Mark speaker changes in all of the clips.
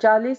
Speaker 1: 40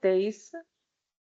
Speaker 1: 23।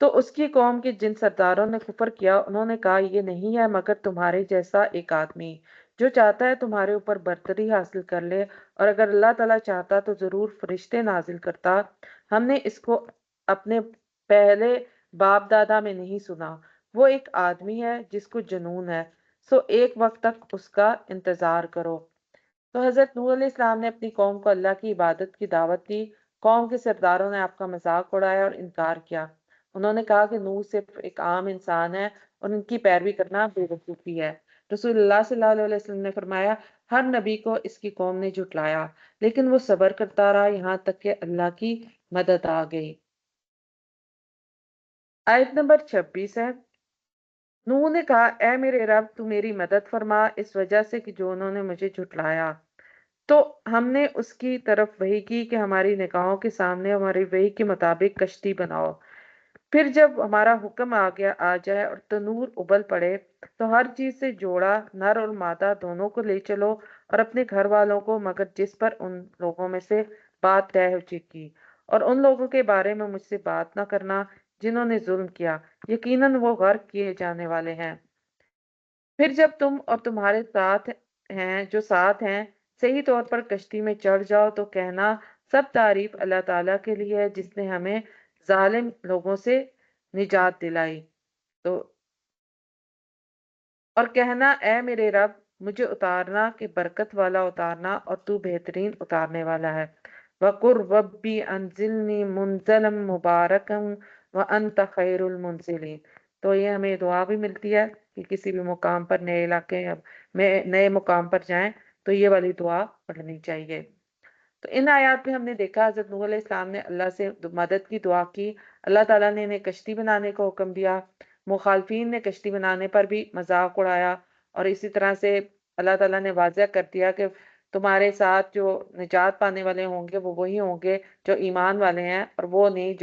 Speaker 1: تو اس کی قوم کے جن سرداروں نے کفر کیا انہوں نے کہا یہ نہیں ہے مگر تمہارے جیسا ایک آدمی جو چاہتا ہے تمہارے اوپر برتری حاصل کر لے، اور اگر اللہ تعالیٰ چاہتا تو ضرور فرشتے نازل کرتا۔ ہم نے اس کو اپنے پہلے باپ دادا میں نہیں سنا۔ وہ ایک آدمی ہے جس کو جنون ہے، سو ایک وقت تک اس کا انتظار کرو۔ تو حضرت نوح علیہ السلام نے اپنی قوم کو اللہ کی عبادت کی دعوت دی۔ قوم کے سرداروں نے آپ کا مذاق اڑایا اور انکار کیا۔ انہوں نے کہا کہ نوح صرف ایک عام انسان ہے اور ان کی پیروی کرنا بے وقوفی ہے۔ رسول اللہ صلی اللہ علیہ وسلم نے فرمایا، ہر نبی کو اس کی قوم نے جھٹلایا، لیکن وہ صبر کرتا رہا یہاں تک کہ اللہ کی مدد آ گئی۔ آیت نمبر 26 ہے۔ نوح نے کہا، اے میرے رب تو میری مدد فرما اس وجہ سے کہ جو انہوں نے مجھے جھٹلایا۔ تو ہم نے اس کی طرف وحی کی کہ ہماری نگاہوں کے سامنے ہماری وحی کے مطابق کشتی بناؤ۔ پھر جب ہمارا حکم آ جائے اور تنور ابل پڑے تو ہر چیز سے جوڑا نر اور مادہ دونوں کو لے چلو اور اپنے گھر والوں کو، مگر جس پر ان لوگوں میں سے بات طے ہو چکی، اور ان لوگوں کے بارے میں مجھ سے بات نہ کرنا جنہوں نے ظلم کیا، یقیناً وہ غرق کیے جانے والے ہیں۔ پھر جب تم اور تمہارے ساتھ ہیں صحیح طور پر کشتی میں چڑھ جاؤ تو کہنا سب تعریف اللہ تعالیٰ کے لیے ہے جس نے ہمیں ظالم لوگوں سے نجات دلائی۔ تو اور کہنا، اے میرے رب مجھے اتارنا کہ برکت والا اتارنا اور تو بہترین اتارنے والا ہے۔ وَقُلْ رَبِّ أَنزِلْنِی مُنزَلًا مُبَارَكًا وَأَنْتَ خَيْرُ الْمُنزِلِينَ۔ تو یہ ہمیں دعا بھی ملتی ہے کہ کسی بھی مقام پر، نئے علاقے میں نئے مقام پر جائیں تو یہ والی دعا پڑھنی چاہیے۔ تو ان آیات میں ہم نے دیکھا حضرت نوح علیہ السلام نے اللہ سے مدد کی دعا کی، اللہ تعالیٰ نے انہیں کشتی بنانے کا حکم دیا، مخالفین نے کشتی بنانے پر بھی مذاق اڑایا، اور اسی طرح سے اللہ تعالیٰ نے واضح کر دیا کہ تمہارے ساتھ جو نجات پانے والے ہوں گے وہ وہی ہوں گے جو ایمان والے ہیں، اور وہ نہیں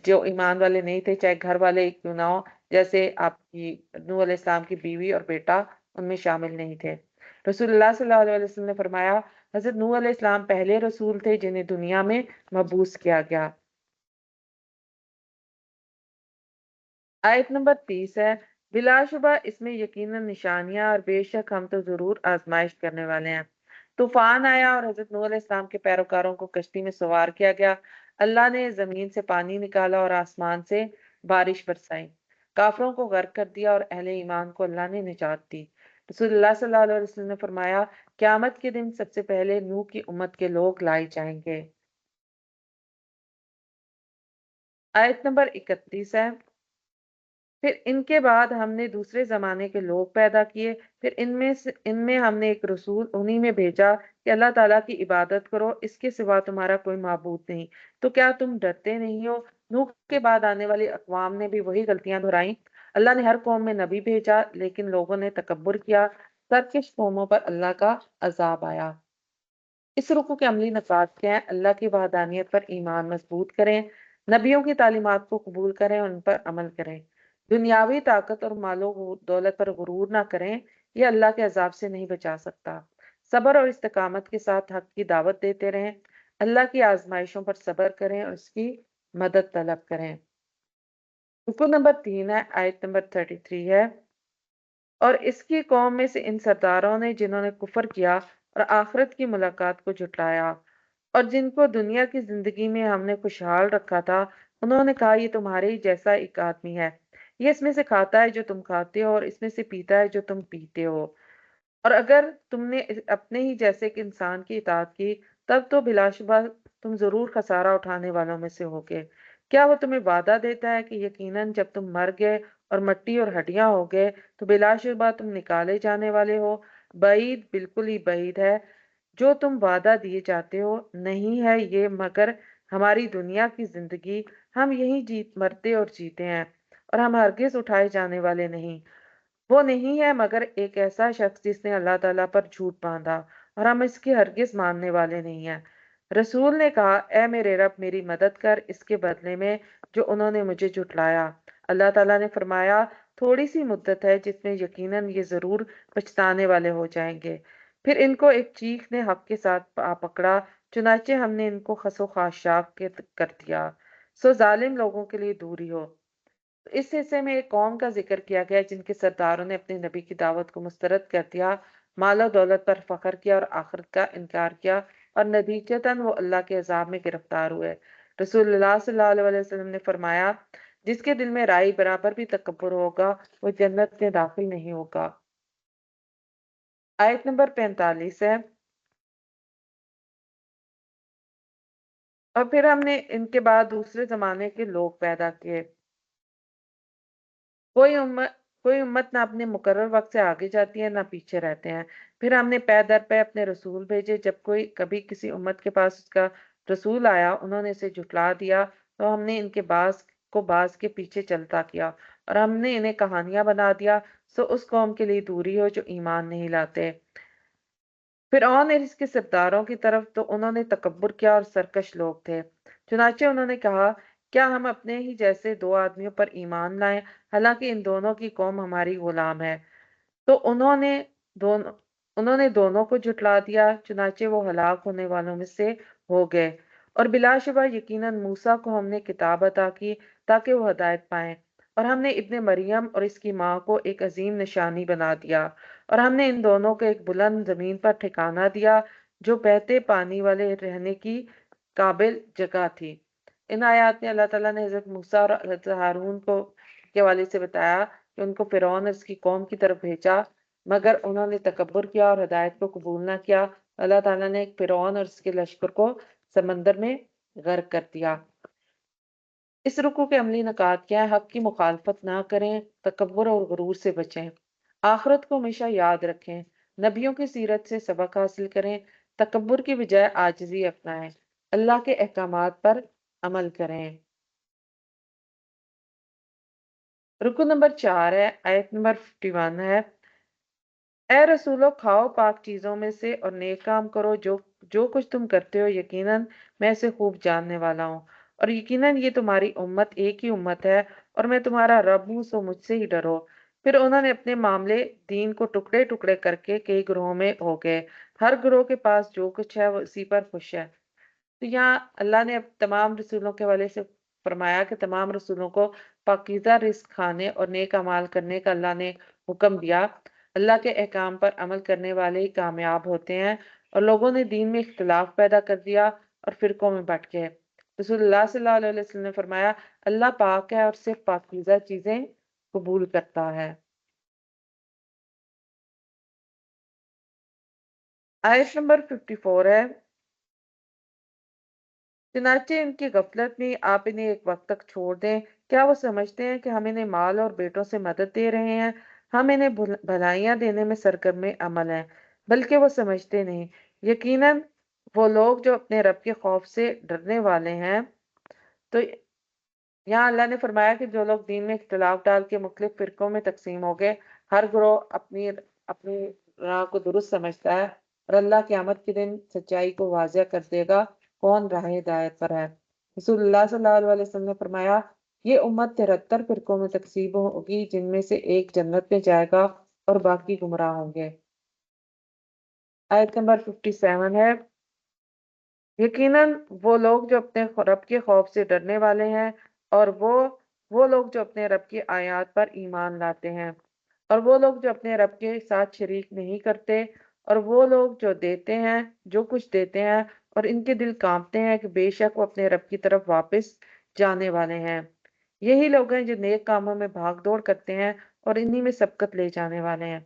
Speaker 1: جو ایمان والے نہیں تھے، چاہے گھر والے کیوں نہ ہو، جیسے آپ کی نوح علیہ السلام کی بیوی اور بیٹا ان میں شامل نہیں تھے۔ رسول اللہ صلی اللہ علیہ وسلم نے فرمایا، حضرت نوح علیہ السلام پہلے رسول تھے جنہیں دنیا میں مبعوث کیا گیا۔ آیت نمبر 30 ہے۔ بلا شبہ اس میں یقیناً نشانیاں اور بے شک ہم تو ضرور آزمائش کرنے والے ہیں۔ طوفان آیا اور حضرت نوح علیہ السلام کے پیروکاروں کو کشتی میں سوار کیا گیا۔ اللہ نے زمین سے پانی نکالا اور آسمان سے بارش برسائی، کافروں کو غرق کر دیا اور اہل ایمان کو اللہ نے نجات دی۔ رسول اللہ صلی اللہ علیہ وسلم نے فرمایا، قیامت کے دن سب سے پہلے نوح کی امت کے لوگ لائے جائیں گے۔ آیت نمبر 31 ہے۔ پھر ان کے بعد ہم نے دوسرے زمانے کے لوگ پیدا کیے، پھر ان میں ہم نے ایک رسول انہی میں بھیجا کہ اللہ تعالیٰ کی عبادت کرو، اس کے سوا تمہارا کوئی معبود نہیں۔ تو کیا تم ڈرتے نہیں ہو؟ نوح کے بعد آنے والی اقوام نے بھی وہی غلطیاں دہرائیں۔ اللہ نے ہر قوم میں نبی بھیجا لیکن لوگوں نے تکبر کیا، سرکش قوموں پر اللہ کا عذاب آیا۔ اس رکوع کے عملی نکات کیا ہیں؟ اللہ کی وحدانیت پر ایمان مضبوط کریں، نبیوں کی تعلیمات کو قبول کریں اور ان پر عمل کریں، دنیاوی طاقت اور مال و دولت پر غرور نہ کریں، یہ اللہ کے عذاب سے نہیں بچا سکتا۔ صبر اور استقامت کے ساتھ حق کی دعوت دیتے رہیں، اللہ کی آزمائشوں پر صبر کریں اور اس کی مدد طلب کریں۔ رکوع نمبر 3 ہے، آیت نمبر 33 ہے۔ اور اس کی قوم میں سے ان سرداروں نے جنہوں نے کفر کیا اور آخرت کی ملاقات کو جھٹلایا اور جن کو دنیا کی زندگی میں ہم نے خوشحال رکھا تھا، انہوں نے کہا یہ تمہارے ہی جیسا ایک آدمی ہے، یہ اس میں سے کھاتا ہے جو تم کھاتے ہو اور اس میں سے پیتا ہے جو تم پیتے ہو، اور اگر تم نے اپنے ہی جیسے ایک انسان کی اطاعت کی تب تو بلا شبہ تم ضرور خسارہ اٹھانے والوں میں سے ہوگے۔ کیا وہ تمہیں وعدہ دیتا ہے کہ یقیناً جب تم مر گئے اور مٹی اور ہڈیاں ہو گئے تو بلا شبہ تم نکالے جانے والے ہو؟ بعید، بالکل ہی بعید ہے جو تم وعدہ دیے جاتے ہو، نہیں ہے یہ مگر ہماری دنیا کی زندگی، ہم یہیں مرتے اور جیتے ہیں اور ہم ہرگز اٹھائے جانے والے نہیں۔ وہ نہیں ہے مگر ایک ایسا شخص جس نے اللہ تعالیٰ پر جھوٹ باندھا اور ہم اس کی ہرگز ماننے والے نہیں ہیں۔ رسول نے کہا، اے میرے رب میری مدد کر اس کے بدلے میں جو انہوں نے مجھے جھٹلایا۔ اللہ تعالیٰ نے فرمایا، تھوڑی سی مدت ہے جس میں یقیناً یہ ضرور پچھتانے والے ہو جائیں گے۔ پھر ان کو ایک چیخ نے حق کے ساتھ پکڑا، چنانچہ ہم نے ان کو خس و خاشاک کر دیا۔ سو ظالم لوگوں کے لیے دوری ہو۔ اس حصے میں ایک قوم کا ذکر کیا گیا جن کے سرداروں نے اپنے نبی کی دعوت کو مسترد کر دیا، مال و دولت پر فخر کیا اور آخرت کا انکار کیا، اور نتیجتاً وہ اللہ کے عذاب میں گرفتار ہوئے۔ رسول اللہ صلی اللہ علیہ وسلم نے فرمایا، جس کے دل میں رائی برابر بھی تکبر ہوگا وہ جنت میں داخل نہیں ہوگا۔ آیت نمبر 45 ہے، اور پھر ہم نے ان کے بعد دوسرے زمانے کے لوگ پیدا کیے۔ کوئی امت نہ اپنے مقرر وقت سے آگے جاتی ہے نہ پیچھے رہتے ہیں۔ پھر ہم نے پے در پے اپنے رسول بھیجے، جب کبھی کسی امت کے پاس اس کا رسول آیا انہوں نے اسے جھٹلا دیا، تو ہم نے ان کے بعض کے پیچھے چلتا کیا، اور ہم نے انہیں کہانیاں بنا دیا، سو اس قوم کے لیے دوری ہو جو ایمان نہیں لاتے۔ فرعون اور اس کے سرداروں کی طرف تو انہوں نے تکبر کیا اور سرکش لوگ تھے۔ چنانچہ انہوں نے کہا، کیا ہم اپنے ہی جیسے دو آدمیوں پر ایمان لائیں، حالانکہ ان دونوں کی قوم ہماری غلام ہے؟ تو انہوں نے دونوں کو جھٹلا دیا، چنانچہ وہ ہلاک ہونے والوں میں سے ہو گئے۔ اور بلا شبہ یقیناً موسیٰ کو ہم نے کتاب عطا کی تاکہ وہ ہدایت پائیں، اور ہم نے ابن مریم اور اس کی ماں کو ایک عظیم نشانی بنا دیا، اور ہم نے ان دونوں کو ایک بلند زمین پر ٹھکانہ دیا جو بہتے پانی والے رہنے کی قابل جگہ تھی۔ ان آیات میں اللہ تعالیٰ نے حضرت موسیٰ اور حضرت ہارون کے حوالے سے بتایا کہ ان کو فرعون اور اس کی قوم کی طرف بھیجا، مگر انہوں نے تکبر کیا اور ہدایت کو قبول نہ کیا۔ اللہ تعالیٰ نے فرعون اور اس کے لشکر کو سمندر میں غرق کر دیا۔ اس رکوع کے عملی نکات کیا ہے؟ حق کی مخالفت نہ کریں، تکبر اور غرور سے بچیں، آخرت کو ہمیشہ یاد رکھیں، نبیوں کی سیرت سے سبق حاصل کریں، تکبر کی بجائے عاجزی اپنائیں، اللہ کے احکامات پر عمل کریں۔ رکو نمبر 4 ہے، آیت نمبر 51 ہے، اے رسولو کھاؤ پاک چیزوں میں سے اور نیک کام کرو، جو کچھ تم کرتے ہو یقیناً میں اسے خوب جاننے والا ہوں، اور یقیناً یہ تمہاری امت ایک ہی امت ہے، اور میں تمہارا رب ہوں، سو مجھ سے ہی ڈرو۔ پھر انہوں نے اپنے معاملے دین کو ٹکڑے ٹکڑے کر کے کئی گروہوں میں ہو گئے، ہر گروہ کے پاس جو کچھ ہے وہ اسی پر خوش ہے۔ تو یہاں اللہ نے اب تمام رسولوں کے حوالے سے فرمایا کہ تمام رسولوں کو پاکیزہ رزق کھانے اور نیک اعمال کرنے کا اللہ نے حکم دیا۔ اللہ کے احکام پر عمل کرنے والے ہی کامیاب ہوتے ہیں، اور لوگوں نے دین میں اختلاف پیدا کر دیا اور فرقوں میں بٹ گئے۔ رسول اللہ صلی اللہ علیہ وسلم نے فرمایا، اللہ پاک ہے اور صرف پاکیزہ چیزیں قبول کرتا ہے۔ آیت نمبر 54 ہے، چنانچہ ان کی غفلت میں آپ انہیں ایک وقت تک چھوڑ دیں، کیا وہ سمجھتے ہیں کہ ہم انہیں مال اور بیٹوں سے مدد دے رہے ہیں؟ ہم انہیں بھلائیاں دینے میں سرگرم عمل ہیں، بلکہ وہ سمجھتے نہیں۔ یقیناً وہ لوگ جو اپنے رب کے خوف سے ڈرنے والے ہیں۔ تو یہاں اللہ نے فرمایا کہ جو لوگ دین میں اختلاف ڈال کے مختلف فرقوں میں تقسیم ہو گئے، ہر گروہ اپنی اپنی راہ کو درست سمجھتا ہے، اور اللہ قیامت کے دن سچائی کو واضح کر دے گا کون راہ ہدایت پر ہے۔ رسول اللہ صلی اللہ علیہ وسلم نے فرمایا، یہ امت 73 فرقوں میں تقسیم ہوگی، جن میں سے ایک جنت میں جائے گا اور باقی گمراہ ہوں گے۔ آیت نمبر 57 ہے، یقیناً وہ لوگ جو اپنے رب کے خوف سے ڈرنے والے ہیں، اور وہ لوگ جو اپنے رب کی آیات پر ایمان لاتے ہیں، اور وہ لوگ جو اپنے رب کے ساتھ شریک نہیں کرتے، اور وہ لوگ جو دیتے ہیں جو کچھ دیتے ہیں، اور ان کے دل کانپتے ہیں کہ بے شک وہ اپنے رب کی طرف واپس جانے والے ہیں۔ یہی لوگ ہیں جو نیک کاموں میں بھاگ دوڑ کرتے ہیں اور انہی میں سبقت لے جانے والے ہیں۔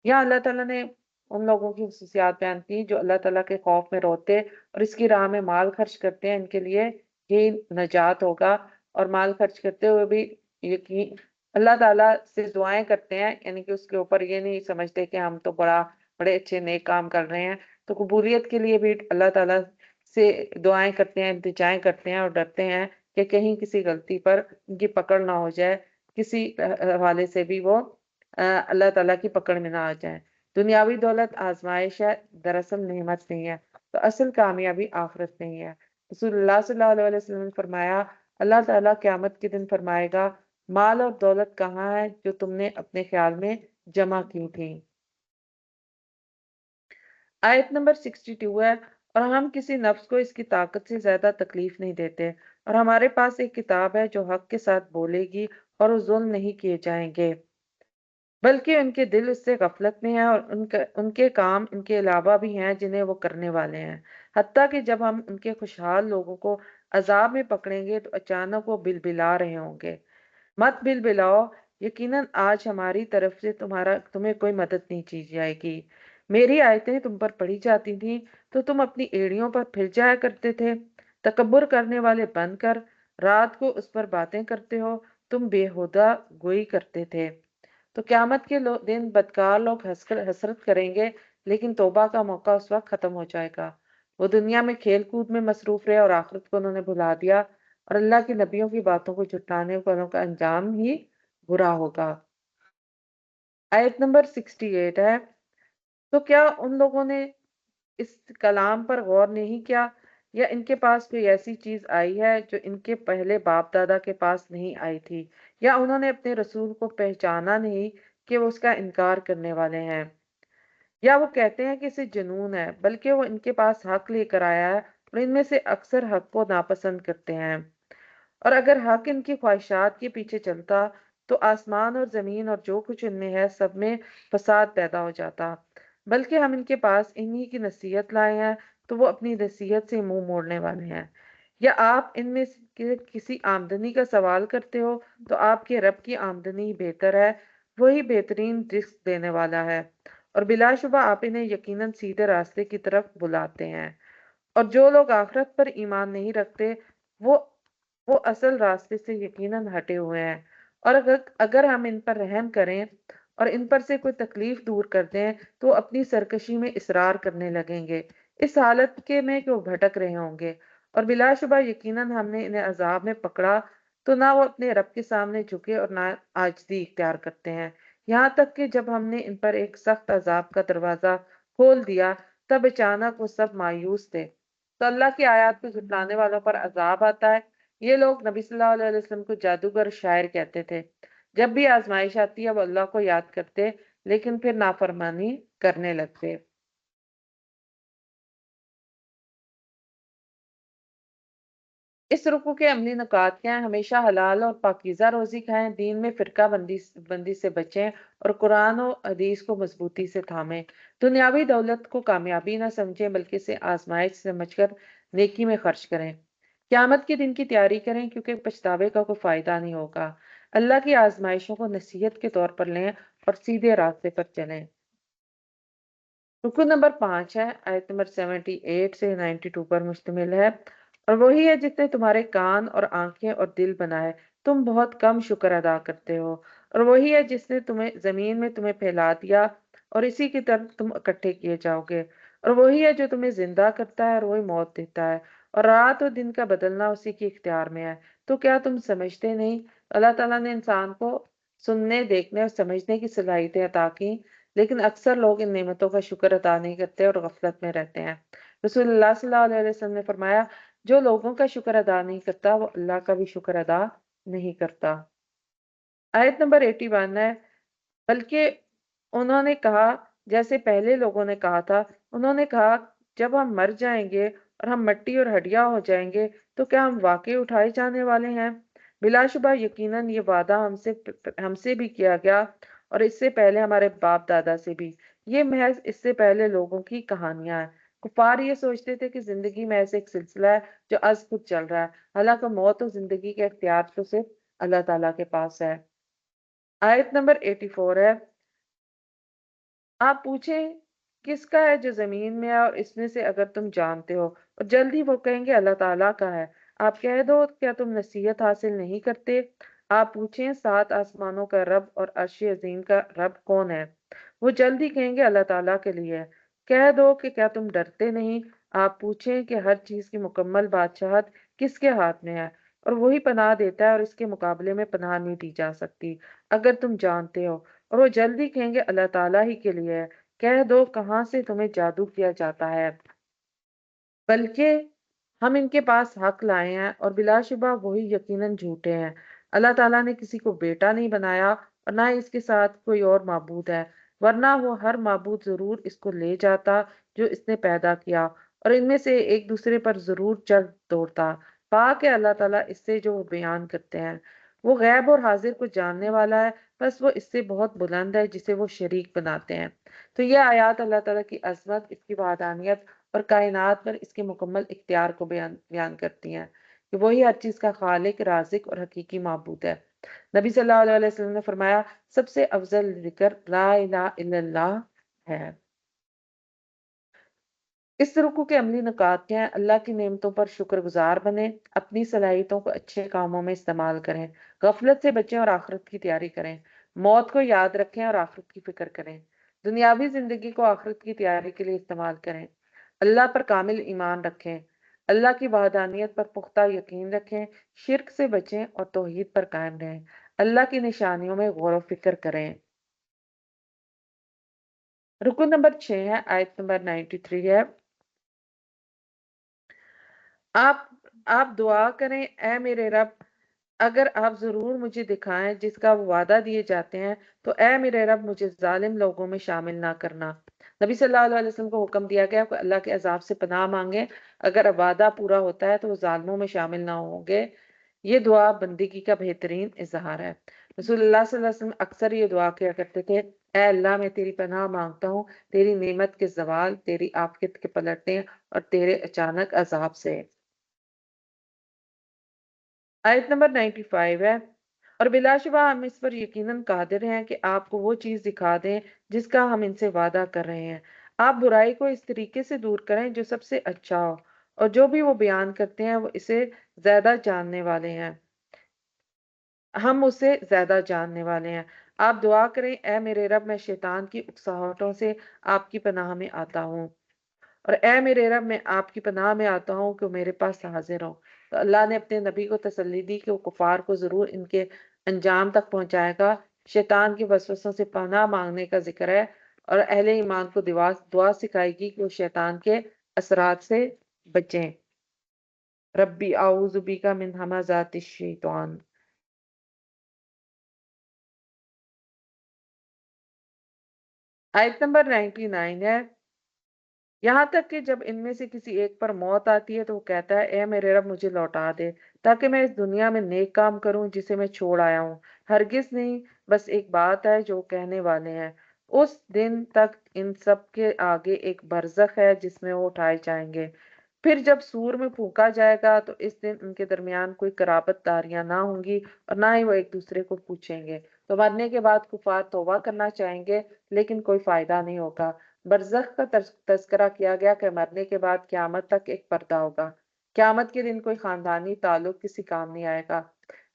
Speaker 1: یہاں اللہ تعالیٰ نے ان لوگوں کی خصوصیات بیان کی جو اللہ تعالیٰ کے خوف میں روتے اور اس کی راہ میں مال خرچ کرتے ہیں، ان کے لیے ہی نجات ہوگا۔ اور مال خرچ کرتے ہوئے بھی یقین اللہ تعالیٰ سے دعائیں کرتے ہیں، یعنی کہ اس کے اوپر یہ نہیں سمجھتے کہ ہم تو بڑے اچھے نیک کام کر رہے ہیں، تو قبولیت کے لیے بھی اللہ تعالیٰ سے دعائیں کرتے ہیں، التجائیں کرتے ہیں، اور ڈرتے ہیں کہ کہیں کسی غلطی پر ان کی پکڑ نہ ہو جائے، کسی حوالے سے بھی وہ اللہ تعالیٰ کی پکڑ میں نہ آ جائیں۔ دنیاوی دولت آزمائش ہے، دراصل نعمت نہیں ہے، تو اصل کامیابی آخرت نہیں ہے۔ رسول اللہ صلی اللہ علیہ وسلم نے فرمایا، اللہ تعالیٰ قیامت کے دن فرمائے گا، مال اور دولت کہاں ہے جو تم نے اپنے خیال میں جمع کی تھی۔ آیت نمبر 62 ہے، اور ہم کسی نفس کو اس کی طاقت سے زیادہ تکلیف نہیں دیتے، اور ہمارے پاس ایک کتاب ہے جو حق کے ساتھ بولے گی اور وہ ظلم نہیں کیے جائیں گے، بلکہ ان کے دل اس سے غفلت میں ہیں اور ان کے کام ان کے علاوہ بھی ہیں جنہیں وہ کرنے والے ہیں۔ حتیٰ کہ جب ہم ان کے خوشحال لوگوں کو عذاب میں پکڑیں گے تو اچانک وہ بلبلا رہے ہوں گے۔ مت بلبلاؤ، یقیناً آج ہماری طرف سے تمہیں کوئی مدد نہیں کی جائے گی۔ میری آیتیں تم پر پڑھی جاتی تھیں تو تم اپنی ایڑیوں پر پھر جایا کرتے تھے۔ تکبر کرنے والے بن کر رات کو اس پر باتیں کرتے ہو، تم بےہودہ گوئی کرتے تھے۔ تو قیامت کے دن بدکار لوگ حسرت کریں گے، لیکن توبہ کا موقع اس وقت ختم ہو جائے گا۔ وہ دنیا میں کھیل کود میں مصروف رہے اور آخرت کو انہوں نے بھلا دیا، اور اللہ کی نبیوں کی باتوں کو جھٹلانے والوں کا انجام ہی برا ہوگا۔ آیت نمبر 68 ہے، تو کیا ان لوگوں نے اس کلام پر غور نہیں کیا، یا ان کے پاس کوئی ایسی چیز آئی ہے جو ان کے پہلے باپ دادا کے پاس نہیں آئی تھی، یا انہوں نے اپنے رسول کو پہچانا نہیں کہ وہ اس کا انکار کرنے والے ہیں، یا وہ کہتے ہیں کہ اسے جنون ہے، بلکہ وہ ان کے پاس حق لے کر آیا ہے اور ان میں سے اکثر حق کو ناپسند کرتے ہیں۔ اور اگر حق ان کی خواہشات کے پیچھے چلتا تو آسمان اور زمین اور جو کچھ ان میں ہے سب میں فساد پیدا ہو جاتا، بلکہ ہم ان کے پاس انہی کی نصیحت لائے ہیں تو وہ اپنی نصیحت سے منہ موڑنے والے ہیں۔ یا آپ ان میں سے کسی آمدنی کا سوال کرتے ہو تو آپ کے رب کی آمدنی بہتر ہے، وہی بہترین رزق دینے والا ہے، اور بلا شبہ آپ انہیں یقیناً سیدھے راستے کی طرف بلاتے ہیں۔ اور جو لوگ آخرت پر ایمان نہیں رکھتے وہ وہ اصل راستے سے یقیناً ہٹے ہوئے ہیں، اور اگر ہم ان پر رحم کریں اور ان پر سے کوئی تکلیف دور کر دیں تو وہ اپنی سرکشی میں اصرار کرنے لگیں گے، اس حالت کے میں کہ وہ بھٹک رہے ہوں گے، اور بلا شبہ یقیناً ہم نے انہیں عذاب میں پکڑا تو نہ وہ اپنے رب کے سامنے جھکے اور نہ عاجزی اختیار کرتے ہیں، یہاں تک کہ جب ہم نے ان پر ایک سخت عذاب کا دروازہ کھول دیا تب اچانک وہ سب مایوس تھے۔ تو اللہ کی آیات کو جھٹلانے والوں پر عذاب آتا ہے۔ یہ لوگ نبی صلی اللہ علیہ وسلم کو جادوگر شاعر کہتے تھے۔ جب بھی آزمائش آتی ہے وہ اللہ کو یاد کرتے لیکن پھر نافرمانی کرنے لگتے۔ اس رکوع کے عملی نکات کیا ہیں؟ ہمیشہ حلال اور پاکیزہ روزی کھائیں، دین میں فرقہ بندی سے بچیں اور قرآن و حدیث کو مضبوطی سے تھامیں۔ دنیاوی دولت کو کامیابی نہ سمجھیں بلکہ اسے آزمائش سمجھ کر نیکی میں خرچ کریں۔ قیامت کے دن کی تیاری کریں کیونکہ پچھتاوے کا کوئی فائدہ نہیں ہوگا۔ اللہ کی آزمائشوں کو نصیحت کے طور پر لیں اور سیدھے راستے پر چلیں۔ رکو نمبر 5 ہے، آیت نمبر 78 سے 92 پر مشتمل ہے، اور وہی ہے جس نے تمہارے کان اور آنکھیں اور دل بنائے، تم بہت کم شکر ادا کرتے ہو، اور وہی ہے جس نے تمہیں زمین میں تمہیں پھیلا دیا اور اسی کی طرف تم اکٹھے کیے جاؤ گے، اور وہی ہے جو تمہیں زندہ کرتا ہے اور وہی موت دیتا ہے، اور رات اور دن کا بدلنا اسی کے اختیار میں ہے۔ تو کیا تم سمجھتے نہیں؟ اللہ تعالیٰ نے انسان کو سننے، دیکھنے اور سمجھنے کی صلاحیتیں عطا کی، لیکن اکثر لوگ ان نعمتوں کا شکر ادا نہیں کرتے اور غفلت میں رہتے ہیں۔ رسول اللہ صلی اللہ علیہ وسلم نے فرمایا، جو لوگوں کا شکر ادا نہیں کرتا وہ اللہ کا بھی شکر ادا نہیں کرتا۔ آیت نمبر 81 ہے، بلکہ انہوں نے کہا جیسے پہلے لوگوں نے کہا تھا، انہوں نے کہا جب ہم مر جائیں گے اور ہم مٹی اور ہڈیاں ہو جائیں گے تو کیا ہم واقعی اٹھائے جانے والے ہیں؟ بلا شبہ یقیناً یہ وعدہ ہم سے بھی کیا گیا اور اس سے پہلے ہمارے باپ دادا سے بھی، یہ محض اس سے پہلے لوگوں کی کہانیاں ہیں۔ کفار یہ سوچتے تھے کہ زندگی محض ایک سلسلہ ہے جو از خود چل رہا ہے، حالانکہ موت اور زندگی کے اختیار تو صرف اللہ تعالیٰ کے پاس ہے۔ آیت نمبر 84 ہے، آپ پوچھیں کس کا ہے جو زمین میں ہے اور اس میں سے اگر تم جانتے ہو، اور جلد ہی وہ کہیں گے اللہ تعالیٰ کا ہے۔ آپ کہہ دو کیا تم نصیحت حاصل نہیں کرتے؟ آپ پوچھیں 7 آسمانوں کا رب اور عرش عظیم کا رب کون ہے؟ وہ جلد ہی کہیں گے اللہ تعالیٰ کے لیے۔ کہہ دو کہ کیا تم ڈرتے نہیں؟ آپ پوچھیں کہ ہر چیز کی مکمل بادشاہت کس کے ہاتھ میں ہے، اور وہی پناہ دیتا ہے اور اس کے مقابلے میں پناہ نہیں دی جا سکتی اگر تم جانتے ہو، اور وہ جلدی کہیں گے اللہ تعالیٰ ہی کے لیے ہے۔ کہہ دو کہاں سے تمہیں جادو کیا جاتا ہے، بلکہ ہم ان کے پاس حق لائے ہیں اور بلا شبہ وہی یقیناً جھوٹے ہیں۔ اللہ تعالیٰ نے کسی کو بیٹا نہیں بنایا اور نہ ہی اس کے ساتھ کوئی اور معبود ہے، ورنہ وہ ہر معبود ضرور اس کو لے جاتا جو اس نے پیدا کیا، اور ان میں سے ایک دوسرے پر ضرور چڑھ دوڑتا، پاک ہے اللہ تعالیٰ اس سے جو وہ بیان کرتے ہیں۔ وہ غیب اور حاضر کو جاننے والا ہے، بس وہ اس سے بہت بلند ہے جسے وہ شریک بناتے ہیں۔ تو یہ آیات اللہ تعالیٰ کی عظمت، اس کی وحدانیت اور کائنات پر اس کے مکمل اختیار کو بیان کرتی ہیں کہ وہی ہر چیز کا خالق، رازق اور حقیقی معبود ہے۔ نبی صلی اللہ علیہ وسلم نے فرمایا، سب سے افضل ذکر لا الہ الا اللہ ہے۔ اس رکوع کے عملی نکات کیا ہیں؟ اللہ کی نعمتوں پر شکر گزار بنیں، اپنی صلاحیتوں کو اچھے کاموں میں استعمال کریں، غفلت سے بچیں اور آخرت کی تیاری کریں، موت کو یاد رکھیں اور آخرت کی فکر کریں، دنیاوی زندگی کو آخرت کی تیاری کے لیے استعمال کریں، اللہ پر کامل ایمان رکھیں، اللہ کی وحدانیت پر پختہ یقین رکھیں، شرک سے بچیں اور توحید پر قائم رہیں، اللہ کی نشانیوں میں غور و فکر کریں۔ رکن نمبر 6 ہے، آیت نمبر 93 ہے۔ آپ دعا کریں، اے میرے رب، اگر آپ ضرور مجھے دکھائیں جس کا وہ وعدہ دیے جاتے ہیں تو اے میرے رب مجھے ظالم لوگوں میں شامل نہ کرنا۔ نبی صلی اللہ علیہ وسلم کو حکم دیا گیا کہ اللہ کے عذاب سے پناہ مانگیں، اگر وعدہ پورا ہوتا ہے تو وہ ظالموں میں شامل نہ ہوں گے۔ یہ دعا بندگی کا بہترین اظہار ہے۔ رسول اللہ صلی اللہ علیہ وسلم اکثر یہ دعا کیا کرتے تھے، اے اللہ میں تیری پناہ مانگتا ہوں تیری نعمت کے زوال، تیری آفت کے پلٹنے اور تیرے اچانک عذاب سے۔ آیت نمبر 95 ہے، اور بلا شبہ ہم اس پر یقیناً قادر ہیں کہ آپ کو وہ چیز دکھا دیں جس کا ہم ان سے وعدہ کر رہے ہیں۔ آپ برائی کو اس طریقے سے دور کریں جو سب سے اچھا ہو، اور جو بھی وہ بیان کرتے ہیں وہ اسے زیادہ جاننے والے ہیں، ہم اسے زیادہ جاننے والے ہیں۔ آپ دعا کریں، اے میرے رب میں شیطان کی اکساہٹوں سے آپ کی پناہ میں آتا ہوں، اور اے میرے رب میں آپ کی پناہ میں آتا ہوں کہ میرے پاس حاضر ہوں۔ تو اللہ نے اپنے نبی کو تسلی دی کہ وہ کفار کو ضرور ان کے انجام تک پہنچائے گا۔ شیطان کے وسوسوں سے پناہ مانگنے کا ذکر ہے، اور اہل ایمان کو دعا سکھائے گی کہ وہ شیطان کے اثرات سے بچیں۔ ربی اعوذ بک من ہمزات الشیطان۔ آیت نمبر 99 ہے، یہاں تک کہ جب ان میں سے کسی ایک پر موت آتی ہے تو وہ کہتا ہے، اے میرے رب مجھے لوٹا دے تاکہ میں اس دنیا میں نیک کام کروں جسے میں چھوڑ آیا ہوں۔ ہرگز نہیں، بس ایک بات ہے جو کہنے والے ہیں، اس دن تک ان سب کے آگے ایک برزخ ہے جس میں وہ اٹھائے جائیں گے۔ پھر جب سور میں پھونکا جائے گا تو اس دن ان کے درمیان کوئی قرابت داریاں نہ ہوں گی اور نہ ہی وہ ایک دوسرے کو پوچھیں گے۔ تو مرنے کے بعد کفار توبہ کرنا چاہیں گے لیکن کوئی فائدہ نہیں ہوگا۔ برزخ کا تذکرہ کیا گیا کہ مرنے کے بعد قیامت تک ایک پردہ ہوگا۔ قیامت کے دن کوئی خاندانی تعلق کسی کام نہیں آئے گا۔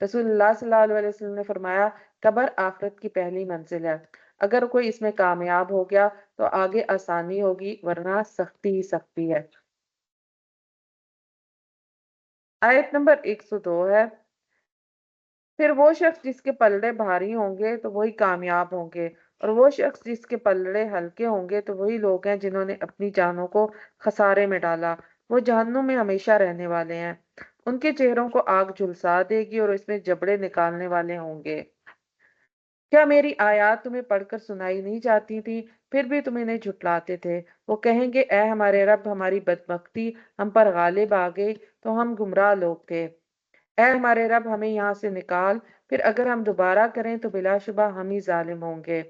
Speaker 1: رسول اللہ صلی اللہ علیہ وسلم نے فرمایا، قبر آخرت کی پہلی منزل ہے، اگر کوئی اس میں کامیاب ہو گیا تو آگے آسانی ہوگی ورنہ سختی ہی سختی ہے۔ آیت نمبر 102 ہے، پھر وہ شخص جس کے پلڑے بھاری ہوں گے تو وہی کامیاب ہوں گے، اور وہ شخص جس کے پلڑے ہلکے ہوں گے تو وہی لوگ ہیں جنہوں نے اپنی جانوں کو خسارے میں ڈالا۔ وہ جہنم میں ہمیشہ رہنے والے ہیں، ان کے چہروں کو آگ جھلسا دے گی اور اس میں جبڑے نکالنے والے ہوں گے۔ کیا میری آیات تمہیں پڑھ کر سنائی نہیں جاتی تھی؟ پھر بھی تم انہیں جھٹلاتے تھے۔ وہ کہیں گے، اے ہمارے رب، ہماری بدبختی ہم پر غالب آ گئی تو ہم گمراہ لوگ تھے۔ اے ہمارے رب، ہمیں یہاں سے نکال، پھر اگر ہم دوبارہ کریں تو بلا شبہ ہم ہی ظالم ہوں گے۔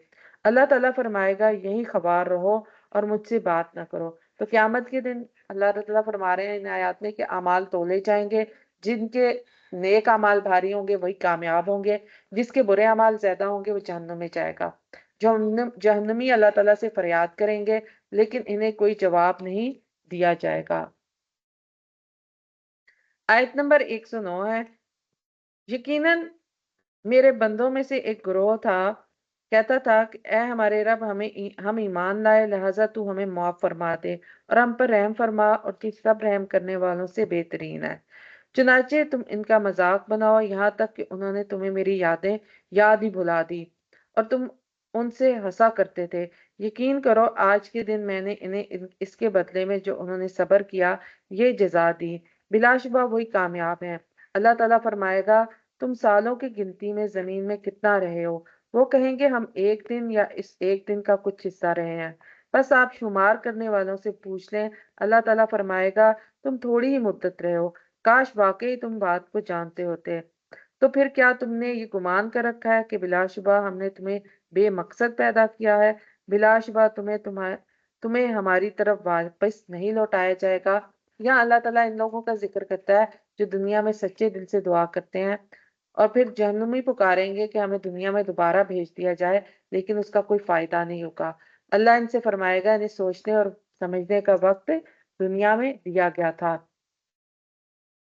Speaker 1: اللہ تعالیٰ فرمائے گا، یہی خبر رہو اور مجھ سے بات نہ کرو۔ تو قیامت کے دن اللہ تعالیٰ فرما رہے ہیں ان آیات میں کہ اعمال تولے جائیں گے، جن کے نیک اعمال بھاری ہوں گے وہی کامیاب ہوں گے، جس کے برے اعمال زیادہ ہوں گے وہ جہنم میں جائے گا۔ جہنمی اللہ تعالیٰ سے فریاد کریں گے لیکن انہیں کوئی جواب نہیں دیا جائے گا۔ آیت نمبر 109 ہے، یقیناً میرے بندوں میں سے ایک گروہ تھا، کہتا تھا کہ اے ہمارے رب، ہم ایمان لائے، لہٰذا تو ہمیں معاف فرما دے اور ہم پر رحم فرما، اور تو سب رحم کرنے والوں سے بہترین ہے۔ چنانچہ تم ان کا مذاق بناؤ یہاں تک کہ انہوں نے تمہیں میری یادیں یاد ہی بھلا دی اور تم ان سے ہنسا کرتے تھے۔ یقین کرو آج کے دن میں نے انہیں اس کے بدلے میں جو انہوں نے صبر کیا یہ جزا دی، بلا شبہ وہی کامیاب ہیں۔ اللہ تعالیٰ فرمائے گا، تم سالوں کی گنتی میں زمین میں کتنا رہے ہو؟ وہ کہیں گے، ہم ایک دن یا اس ایک دن کا کچھ حصہ رہے ہیں۔ بس آپ شمار کرنے والوں سے پوچھ لیں۔ اللہ تعالیٰ فرمائے گا، تم تھوڑی ہی مدت رہے ہو، کاش واقعی تم بات کو جانتے ہوتے۔ تو پھر کیا تم نے یہ گمان کر رکھا ہے کہ بلا شبہ ہم نے تمہیں بے مقصد پیدا کیا ہے؟ بلا شبہ تمہیں ہماری طرف واپس نہیں لوٹایا جائے گا۔ یہاں اللہ تعالیٰ ان لوگوں کا ذکر کرتا ہے جو دنیا میں سچے دل سے دعا کرتے ہیں اور پھر جہنمی پکاریں گے کہ ہمیں دنیا میں دوبارہ بھیج دیا جائے، لیکن اس کا کوئی فائدہ نہیں ہوگا۔ اللہ ان سے فرمائے گا انہیں سوچنے اور سمجھنے کا وقت دنیا میں دیا گیا تھا۔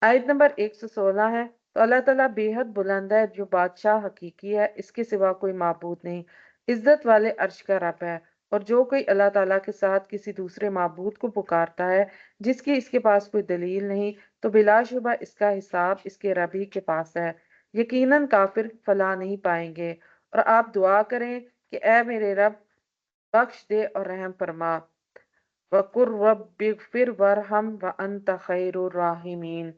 Speaker 1: آیت نمبر 116 ہے، تو اللہ تعالیٰ بے حد بلند ہے، جو بادشاہ حقیقی ہے، اس کے سوا کوئی معبود نہیں، عزت والے عرش کا رب ہے۔ اور جو کوئی اللہ تعالیٰ کے ساتھ کسی دوسرے معبود کو پکارتا ہے جس کی اس کے پاس کوئی دلیل نہیں، تو بلا شبہ اس کا حساب اس کے رب ہی کے پاس ہے، یقیناً کافر فلاح نہیں پائیں گے۔ اور آپ دعا کریں کہ اے میرے رب، بخش دے اور رحم فرما۔ وَقُلْ رَبِّ اغْفِرْ وَارْحَمْ وَأَنْتَ خَيْرُ الرَّاحِمِينَ،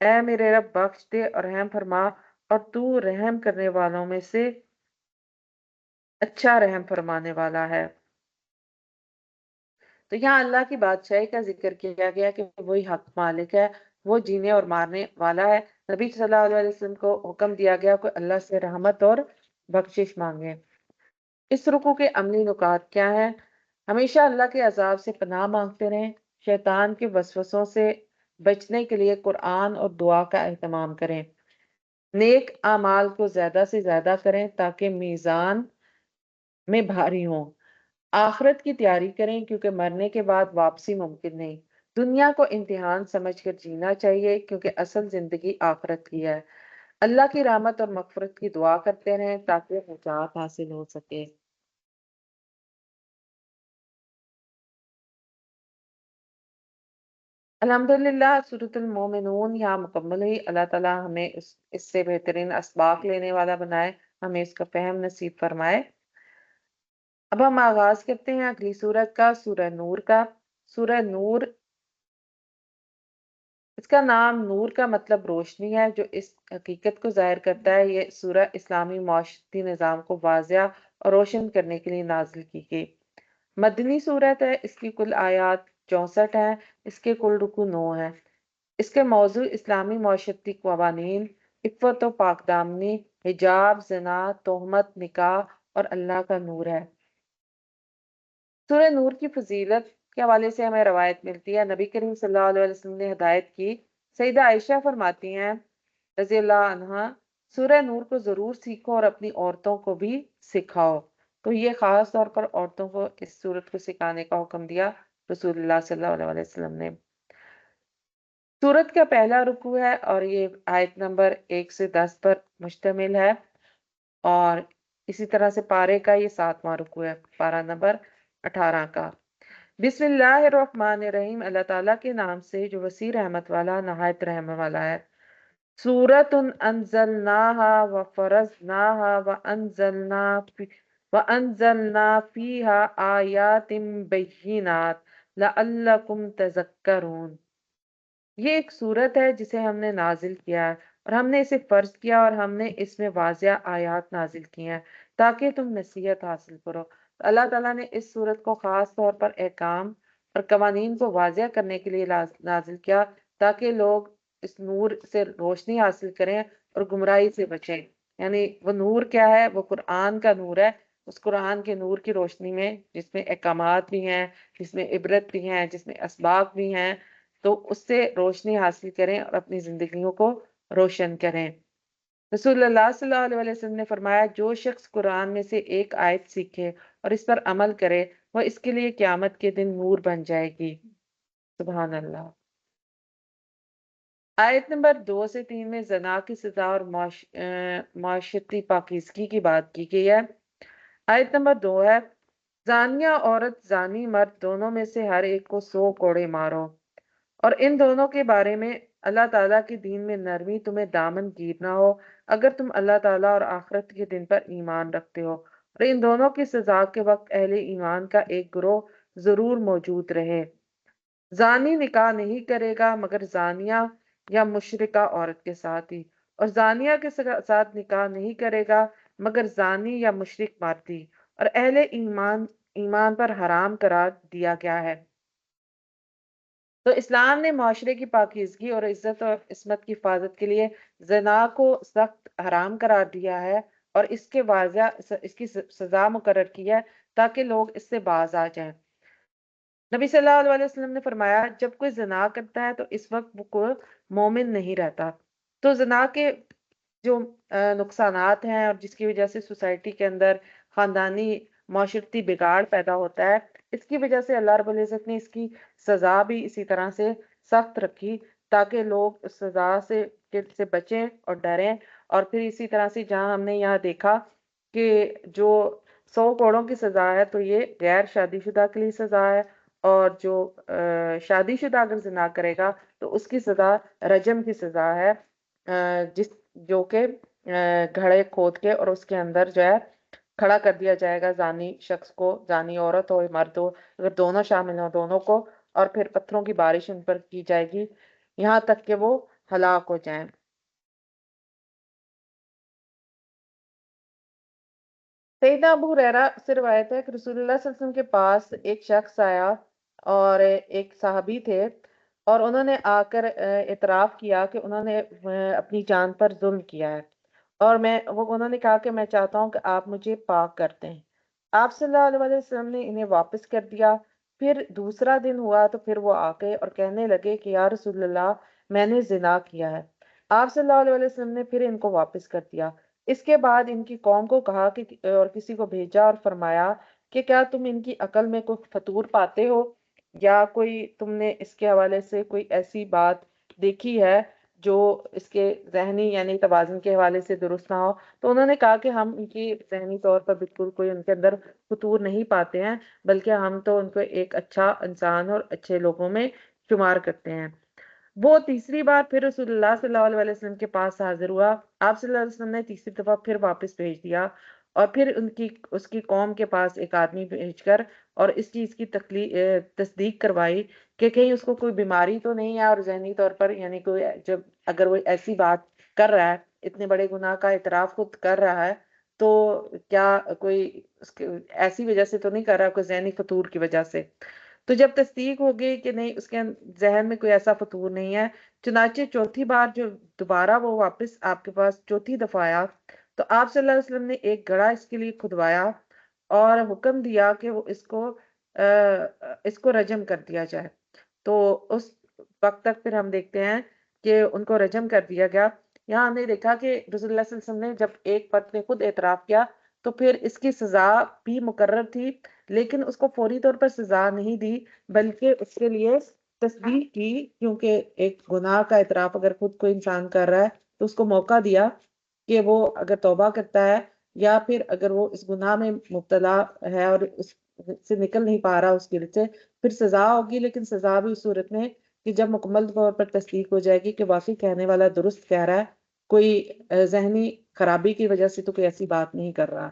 Speaker 1: اے میرے رب بخش دے اور رحم فرما، اور تو رحم کرنے والوں میں سے اچھا رحم فرمانے والا ہے۔ تو یہاں اللہ کی بادشاہی کا ذکر کیا گیا کہ وہی حق مالک ہے، وہ جینے اور مارنے والا ہے۔ نبی صلی اللہ علیہ وسلم کو حکم دیا گیا کہ اللہ سے رحمت اور بخشش مانگے۔ اس رکوع کے عملی نکات کیا ہیں؟ ہمیشہ اللہ کے عذاب سے پناہ مانگتے رہیں، شیطان کے وسوسوں سے بچنے کے لیے قرآن اور دعا کا اہتمام کریں، نیک اعمال کو زیادہ سے زیادہ کریں تاکہ میزان میں بھاری ہوں، آخرت کی تیاری کریں کیونکہ مرنے کے بعد واپسی ممکن نہیں، دنیا کو امتحان سمجھ کر جینا چاہیے کیونکہ اصل زندگی آخرت کی ہے، اللہ کی رحمت اور مغفرت کی دعا کرتے رہیں تاکہ نجات حاصل ہو سکے۔ الحمدللہ سورۃ المومنون یہاں مکمل ہوئی۔ اللہ تعالیٰ ہمیں اس سے بہترین اسباق لینے والا بنائے، ہمیں اس کا فہم نصیب فرمائے۔ اب ہم آغاز کرتے ہیں اگلی سورت کا، سورہ نور کا۔ سورہ نور، اس کا نام نور کا مطلب روشنی ہے، جو اس حقیقت کو ظاہر کرتا ہے یہ سورہ اسلامی معاشرتی نظام کو واضح اور روشن کرنے کے لیے نازل کی گئی مدنی صورت ہے۔ اس کی کل آیات 64 ہیں، اس کے کل رکوع 9 ہیں۔ اس کے موضوع اسلامی معاشرتی قوانین، عفت و پاک دامنی، حجاب، زنا، تہمت، نکاح اور اللہ کا نور ہے۔ سورہ نور کی فضیلت کے حوالے سے ہمیں روایت ملتی ہے، نبی کریم صلی اللہ علیہ وسلم نے ہدایت کی۔ سیدہ عائشہ فرماتی ہیں رضی اللہ عنہا، سورہ نور کو ضرور سیکھو اور اپنی عورتوں کو بھی سکھاؤ۔ تو یہ خاص طور پر عورتوں کو اس سورت کو سکھانے کا حکم دیا رسول اللہ صلی اللہ علیہ وسلم نے۔ سورت کا پہلا رکوع ہے اور یہ آیت نمبر 1 سے 10 پر مشتمل ہے، اور اسی طرح سے پارے کا یہ 7واں رکوع ہے، پارہ نمبر 18 کا۔ بسم اللہ الرحمن الرحیم، اللہ تعالیٰ کے نام سے جو وسیع رحمت والا نہایت رحم والا ہے۔ سورۃ انزلناہا وفرضناہا وانزلنا فیہا آیات بینات لعلکم تذکرون، یہ ایک سورت ہے جسے ہم نے نازل کیا ہے اور ہم نے اسے فرض کیا اور ہم نے اس میں واضح آیات نازل کی ہیں تاکہ تم نصیحت حاصل کرو۔ تو اللہ تعالیٰ نے اس سورت کو خاص طور پر احکام اور قوانین کو واضح کرنے کے لیے نازل کیا تاکہ لوگ اس نور سے روشنی حاصل کریں اور گمراہی سے بچیں۔ یعنی وہ نور کیا ہے؟ وہ قرآن کا نور ہے۔ اس قرآن کے نور کی روشنی میں، جس میں احکامات بھی ہیں، جس میں عبرت بھی ہیں، جس میں اسباق بھی ہیں، تو اس سے روشنی حاصل کریں اور اپنی زندگیوں کو روشن کریں۔ رسول اللہ صلی اللہ علیہ وسلم نے فرمایا، جو شخص قرآن میں سے ایک آیت سیکھے اور اس پر عمل کرے، وہ اس کے لیے قیامت کے دن نور بن جائے گی۔ سبحان اللہ۔ آیت نمبر 2 سے 3 میں زنا کی سزا اور معاشرتی پاکیزگی کی بات کی گئی ہے۔ آیت نمبر 2 ہے، زانیہ عورت زانی مرد دونوں میں سے ہر ایک کو 100 کوڑے مارو، اور ان دونوں کے بارے میں اللہ تعالیٰ کے دین میں نرمی تمہیں دامن گیر نہ ہو، اگر تم اللہ تعالیٰ اور آخرت کے دن پر ایمان رکھتے ہو، اور ان دونوں کی سزا کے وقت اہل ایمان کا ایک گروہ ضرور موجود رہے۔ زانی نکاح نہیں کرے گا مگر زانیہ یا مشرکہ عورت کے ساتھ ہی، اور زانیہ کے ساتھ نکاح نہیں کرے گا مگر زانی یا مشرک مردی، اور اہل ایمان پر حرام قرار دیا گیا ہے۔ تو اسلام نے معاشرے کی پاکیزگی اور عزت اور عصمت کی حفاظت کے لیے زنا کو سخت حرام قرار دیا ہے، اور اس کے واضح اس کی سزا مقرر کی ہے تاکہ لوگ اس سے باز آ جائیں۔ نبی صلی اللہ علیہ وسلم نے فرمایا، جب کوئی زنا کرتا ہے تو اس وقت وہ کوئی مومن نہیں رہتا۔ تو زنا کے جو نقصانات ہیں اور جس کی وجہ سے سوسائٹی کے اندر خاندانی معاشرتی بگاڑ پیدا ہوتا ہے، اس کی وجہ سے اللہ رب العزت نے اس کی سزا بھی اسی طرح سے سخت رکھی تاکہ لوگ اس سزا سے بچیں اور ڈریں۔ اور پھر اسی طرح سے جہاں ہم نے یہاں دیکھا کہ جو 100 کوڑوں کی سزا ہے تو یہ غیر شادی شدہ کے لیے سزا ہے، اور جو شادی شدہ اگر زنا کرے گا تو اس کی سزا رجم کی سزا ہے، جس جو کہ گھڑے کھود کے اور اس کے اندر جو ہے کھڑا کر دیا جائے گا زانی شخص کو، زانی عورت ہو یا مرد ہو، اگر دونوں شامل ہوں دونوں کو، اور پھر پتھروں کی بارش ان پر کی جائے گی یہاں تک کہ وہ ہلاک ہو جائیں۔ سیدنا ابو ہریرہ سے روایت ہے کہ رسول اللہ صلی اللہ علیہ وسلم کے پاس ایک شخص آیا اور ایک صحابی تھے، اور انہوں نے آ کر اعتراف کیا کہ انہوں نے اپنی جان پر ظلم کیا ہے، اور انہوں نے کہا کہ میں چاہتا ہوں کہ آپ مجھے پاک کرتے ہیں۔ آپ صلی اللہ علیہ وسلم نے انہیں واپس کر دیا۔ پھر دوسرا دن ہوا تو پھر وہ آ گئے اور کہنے لگے کہ یا رسول اللہ، میں نے زنا کیا ہے۔ آپ صلی اللہ علیہ وسلم نے پھر ان کو واپس کر دیا۔ اس کے بعد ان کی قوم کو کہا کہ اور کسی کو بھیجا اور فرمایا کہ کیا تم ان کی عقل میں کوئی فطور پاتے ہو، یا کوئی تم نے اس کے حوالے سے کوئی ایسی بات دیکھی ہے جو اس کے ذہنی یعنی توازن کے حوالے سے درست نہ ہو؟ تو انہوں نے کہا کہ ہم ان کی ذہنی طور پر بالکل کوئی ان کے اندر فطور نہیں پاتے ہیں، بلکہ ہم تو ان کو ایک اچھا انسان اور اچھے لوگوں میں شمار کرتے ہیں۔ وہ تیسری بار پھر رسول اللہ صلی اللہ علیہ وسلم کے پاس حاضر ہوا۔ آپ صلی اللہ علیہ وسلم نے تیسری دفعہ پھر واپس بھیج دیا، اور پھر اس کی قوم کے پاس ایک آدمی بھیج کر اور اس چیز کی تصدیق کروائی کہ کہیں اس کو کوئی بیماری تو نہیں ہے، اور ذہنی طور پر یعنی کوئی جب اگر وہ ایسی بات کر رہا ہے، اتنے بڑے گناہ کا اعتراف خود کر رہا ہے، تو کیا کوئی ایسی وجہ سے تو نہیں کر رہا، کوئی ذہنی فطور کی وجہ سے؟ تو جب تصدیق ہو گئی کہ نہیں، اس کے ذہن میں کوئی ایسا فطور نہیں ہے، چنانچہ چوتھی بار جو دوبارہ وہ واپس آپ کے پاس چوتھی دفعہ آیا، تو آپ صلی اللہ علیہ وسلم نے ایک گڑھا اس کے لیے کھدوایا اور حکم دیا کہ وہ اس کو رجم کر دیا جائے۔ تو اس وقت تک پھر ہم دیکھتے ہیں کہ ان کو رجم کر دیا گیا۔ یہاں ہم نے دیکھا کہ رسول اللہ صلی اللہ علیہ وسلم نے جب ایک فرد نے خود اعتراف کیا تو پھر اس کی سزا بھی مقرر تھی، لیکن اس کو فوری طور پر سزا نہیں دی، بلکہ اس کے لیے تصدیق کی، کیونکہ ایک گناہ کا اعتراف اگر خود کوئی انسان کر رہا ہے تو اس کو موقع دیا کہ وہ اگر توبہ کرتا ہے، یا پھر اگر وہ اس گناہ میں مبتلا ہے اور اس سے نکل نہیں پا رہا اس گرد سے، پھر سزا ہوگی، لیکن سزا بھی اس صورت میں کہ جب مکمل طور پر تصدیق ہو جائے گی کہ واقعی کہنے والا درست کہہ رہا ہے، کوئی ذہنی خرابی کی وجہ سے تو کوئی ایسی بات نہیں کر رہا۔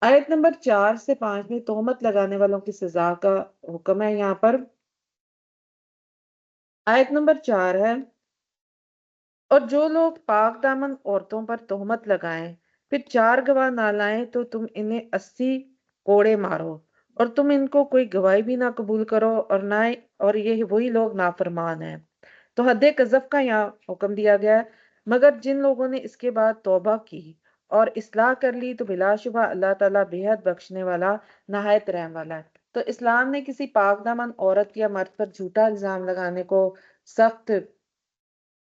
Speaker 1: آیت نمبر 4 سے 5 میں تہمت لگانے والوں کی سزا کا حکم ہے۔ یہاں پر آیت نمبر 4 ہے، اور جو لوگ پاک دامن عورتوں پر تہمت لگائیں پھر 4 گواہ نہ لائیں تو تم انہیں 80 کوڑے مارو، اور تم ان کو کوئی گواہی بھی نہ قبول کرو، اور نہ اور یہ وہی لوگ نافرمان ہیں۔ تو حد قذف کا یہاں حکم دیا گیا ہے، مگر جن لوگوں نے اس کے بعد توبہ کی اور اصلاح کر لی تو بلا شبہ اللہ تعالیٰ بے حد بخشنے والا، نہایت رحم والا ہے۔ تو اسلام نے کسی پاک دامن عورت یا مرد پر جھوٹا الزام لگانے کو سخت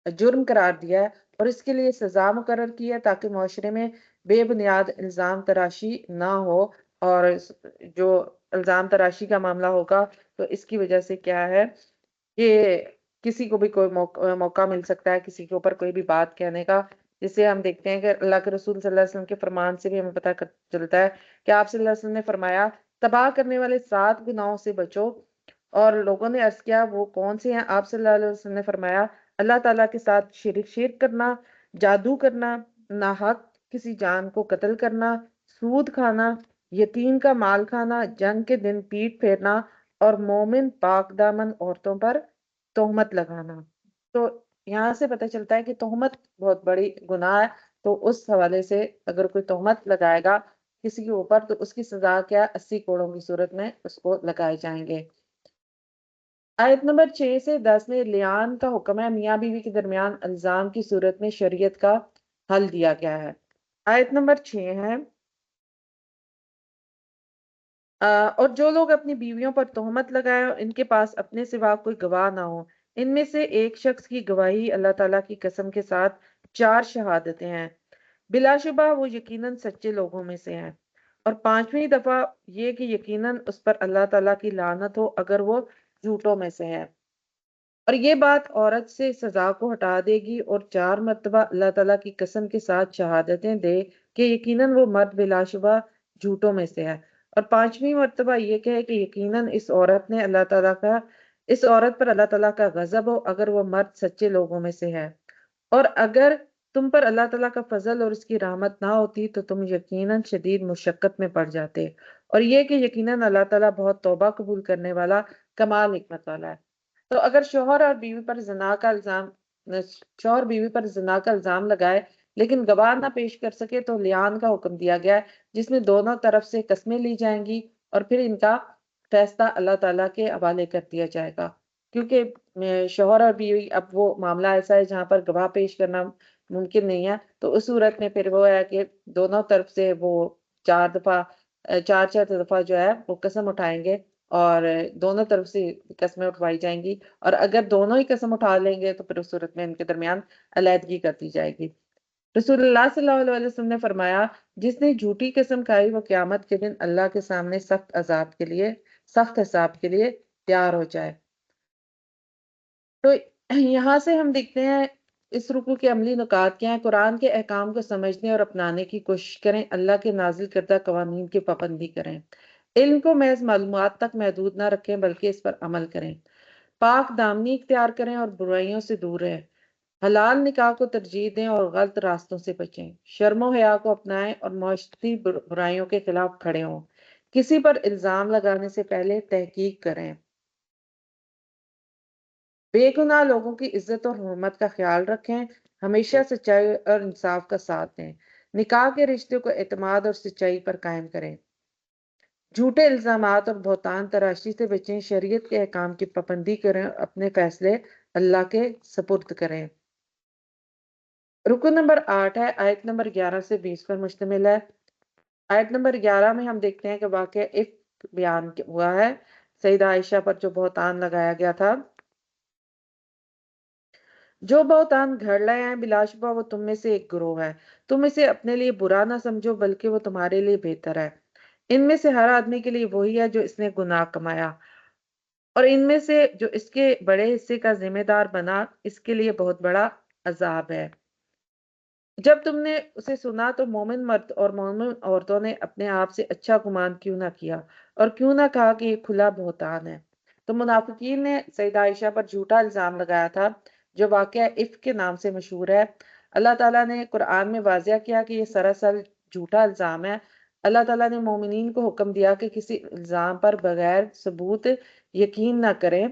Speaker 1: جرم قرار دیا ہے، اور اس کے لیے سزا مقرر کی ہے تاکہ معاشرے میں بے بنیاد الزام تراشی نہ ہو، اور جو الزام تراشی کا معاملہ ہوگا تو اس کی وجہ سے کیا ہے کہ کسی کو بھی کوئی موقع مل سکتا ہے کسی کے اوپر کوئی بھی بات کہنے کا، جسے ہم دیکھتے ہیں کہ اللہ کے رسول صلی اللہ علیہ وسلم کے فرمان سے بھی ہمیں پتہ چلتا ہے کہ آپ صلی اللہ علیہ وسلم نے فرمایا، تباہ کرنے والے 7 گناہوں سے بچو۔ اور لوگوں نے عرض کیا وہ کون سے ہیں؟ آپ صلی اللہ علیہ وسلم نے فرمایا، اللہ تعالیٰ کے ساتھ شرک کرنا، جادو کرنا، ناحق کسی جان کو قتل کرنا، سود کھانا، یتیم کا مال کھانا، جنگ کے دن پیٹ پھیرنا، اور مومن پاک دامن عورتوں پر تہمت لگانا۔ تو یہاں سے پتہ چلتا ہے کہ تہمت بہت بڑی گناہ ہے، تو اس حوالے سے اگر کوئی تہمت لگائے گا کسی کے اوپر تو اس کی سزا کیا، 80 کوڑوں کی صورت میں اس کو لگائے جائیں گے۔ آیت نمبر 6 سے 10 میں لیان کا حکم ہے، میاں بیوی کے درمیان الزام کی صورت میں شریعت کا حل دیا گیا ہے۔ آیت نمبر 6 ہے اور جو لوگ اپنی بیویوں پر تہمت لگائے اور ان کے پاس اپنے سوا کوئی گواہ نہ ہو، ان میں سے ایک شخص کی گواہی اللہ تعالیٰ کی قسم کے ساتھ 4 شہادتیں ہیں، بلا شبہ وہ یقیناً سچے لوگوں میں سے ہیں، اور 5ویں دفعہ یہ کہ یقیناً اس پر اللہ تعالیٰ کی لعنت ہو اگر وہ جھوٹوں میں سے ہے۔ اور یہ بات عورت سے سزا کو ہٹا دے گی، اور 4 مرتبہ اللہ تعالیٰ کی قسم کے ساتھ شہادتیں دے کہ یقیناً وہ مرد بلا شبہ جھوٹوں میں سے ہے، اور 5ویں مرتبہ یہ کہے کہ یقیناً اس عورت پر اللہ تعالیٰ کا غضب ہو اگر وہ مرد سچے لوگوں میں سے ہے، اور اگر تم پر اللہ تعالیٰ کا فضل اور اس کی رحمت نہ ہوتی تو تم یقیناً شدید مشقت میں پڑ جاتے، اور یہ کہ یقیناً اللہ تعالیٰ بہت توبہ قبول کرنے والا کمال حکمت والا ہے۔ تو اگر شوہر بیوی پر زنا کا الزام لگائے لیکن گواہ نہ پیش کر سکے تو لیان کا حکم دیا گیا ہے، جس میں دونوں طرف سے قسمیں لی جائیں گی اور پھر ان کا فیصلہ اللہ تعالیٰ کے حوالے کر دیا جائے گا، کیونکہ شوہر اور بیوی اب وہ معاملہ ایسا ہے جہاں پر گواہ پیش کرنا ممکن نہیں ہے، تو اس صورت میں پھر وہ ہے کہ دونوں طرف سے وہ 4 دفعہ جو ہے وہ قسم اٹھائیں گے، اور دونوں طرف سے قسمیں اٹھوائی جائیں گی، اور اگر دونوں ہی قسم اٹھا لیں گے تو پھر اس صورت میں ان کے درمیان علیحدگی کر دی جائے گی۔ رسول اللہ صلی اللہ علیہ وسلم نے فرمایا، جس نے جھوٹی قسم کھائی وہ قیامت کے دن اللہ کے سامنے سخت حساب کے لیے تیار ہو جائے۔ تو یہاں سے ہم دیکھتے ہیں اس رکوع کے عملی نکات کیا ہیں۔ قرآن کے احکام کو سمجھنے اور اپنانے کی کوشش کریں، اللہ کے نازل کردہ قوانین کی پابندی کریں، علم کو محض معلومات تک محدود نہ رکھیں بلکہ اس پر عمل کریں، پاک دامنی اختیار کریں اور برائیوں سے دور رہیں، حلال نکاح کو ترجیح دیں اور غلط راستوں سے بچیں، شرم و حیا کو اپنائیں اور معاشرتی برائیوں کے خلاف کھڑے ہوں، کسی پر الزام لگانے سے پہلے تحقیق کریں، بے گناہ لوگوں کی عزت اور حرمت کا خیال رکھیں، ہمیشہ سچائی اور انصاف کا ساتھ دیں، نکاح کے رشتے کو اعتماد اور سچائی پر قائم کریں، جھوٹے الزامات اور بہتان تراشی سے بچیں، شریعت کے احکام کی پابندی کریں اور اپنے فیصلے اللہ کے سپرد کریں۔ رکن نمبر 8 ہے، آیت نمبر 11 سے 20 پر مشتمل ہے۔ آیت نمبر 11 میں ہم دیکھتے ہیں کہ واقعہ عفق بیان ہوا ہے، سیدہ عائشہ پر جو بہتان لگایا گیا تھا۔ جو بہتان گھڑ لائے ہیں بلا شبہ وہ تم میں سے ایک گروہ ہے، تم اسے اپنے لیے برا نہ سمجھو بلکہ وہ تمہارے لیے بہتر ہے، ان میں سے ہر آدمی کے لیے وہی ہے جو اس نے گناہ کمایا، اور ان میں سے جو اس کے بڑے حصے کا ذمہ دار بنا اس کے لیے بہت بڑا عذاب ہے۔ جب تم نے اسے سنا تو مومن مرد اور مومن عورتوں نے اپنے آپ سے اچھا گمان کیوں نہ کیا اور کیوں نہ کہا کہ یہ کھلا بہتان ہے۔ تو منافقین نے سیدہ عائشہ پر جھوٹا الزام لگایا تھا جو واقعہ عفق کے نام سے مشہور ہے۔ اللہ تعالیٰ نے قرآن میں واضح کیا کہ یہ سراسر جھوٹا الزام ہے۔ اللہ تعالیٰ نے مومنین کو حکم دیا کہ کسی الزام پر بغیر ثبوت یقین نہ کریں۔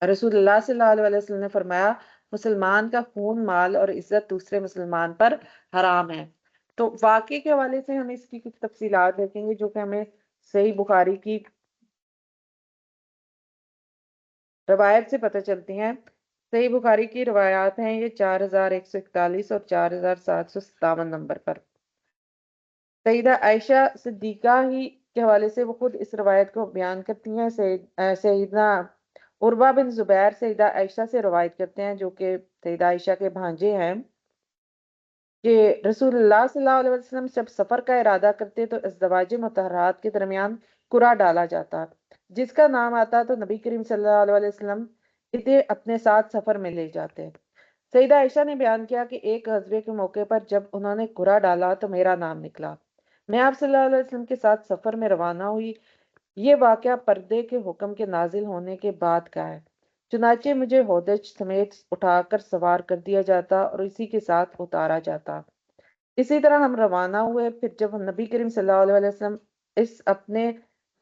Speaker 1: رسول اللہ صلی اللہ علیہ وسلم نے فرمایا، مسلمان کا خون، مال اور عزت دوسرے مسلمان پر حرام ہے۔ تو واقعے کے حوالے سے ہم اس کی کچھ تفصیلات دیکھیں گے جو کہ ہمیں صحیح بخاری کی روایت سے پتہ چلتی ہیں۔ صحیح بخاری کی روایات ہیں یہ 4141 اور 4757 نمبر پر۔ سیدہ عائشہ صدیقہ ہی کے حوالے سے وہ خود اس روایت کو بیان کرتی ہیں۔ سیدنا عروہ بن زبیر سیدہ عائشہ سے روایت کرتے ہیں جو کہ سیدہ عائشہ کے بھانجے ہیں کہ رسول اللہ صلی اللہ علیہ وسلم جب سفر کا ارادہ کرتے تو ازدواج مطہرات کے درمیان قرعہ ڈالا جاتا، جس کا نام آتا تو نبی کریم صلی اللہ علیہ وسلم اسے اپنے ساتھ سفر میں لے جاتے۔ سیدہ عائشہ نے بیان کیا کہ ایک غزوے کے موقع پر جب انہوں نے قرعہ ڈالا تو میرا نام نکلا، میں آپ صلی اللہ علیہ وسلم کے ساتھ سفر میں روانہ ہوئی۔ یہ واقعہ پردے کے حکم کے نازل ہونے کے بعد کا ہے، چنانچہ مجھے ہودج سمیت اٹھا کر سوار کر دیا جاتا اور اسی کے ساتھ اتارا جاتا۔ اسی طرح ہم روانہ ہوئے، پھر جب ہم نبی کریم صلی اللہ علیہ وسلم اس اپنے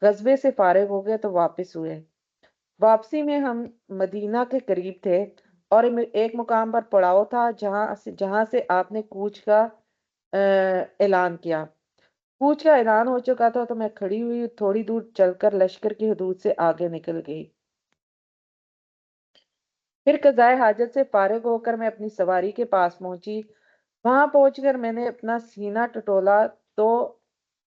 Speaker 1: غزوے سے فارغ ہو گئے تو واپس ہوئے۔ واپسی میں ہم مدینہ کے قریب تھے اور ایک مقام پر پڑاؤ تھا جہاں سے آپ نے کوچ کا اعلان کیا۔ کوچ کا اعلان ہو چکا تھا تو میں کھڑی ہوئی، تھوڑی دور چل کر لشکر کی حدود سے آگے نکل گئی۔ پھر قضائے حاجت سے فارغ ہو کر میں اپنی سواری کے پاس پہنچی۔ وہاں پہنچ کر میں نے اپنا سینہ ٹٹولا تو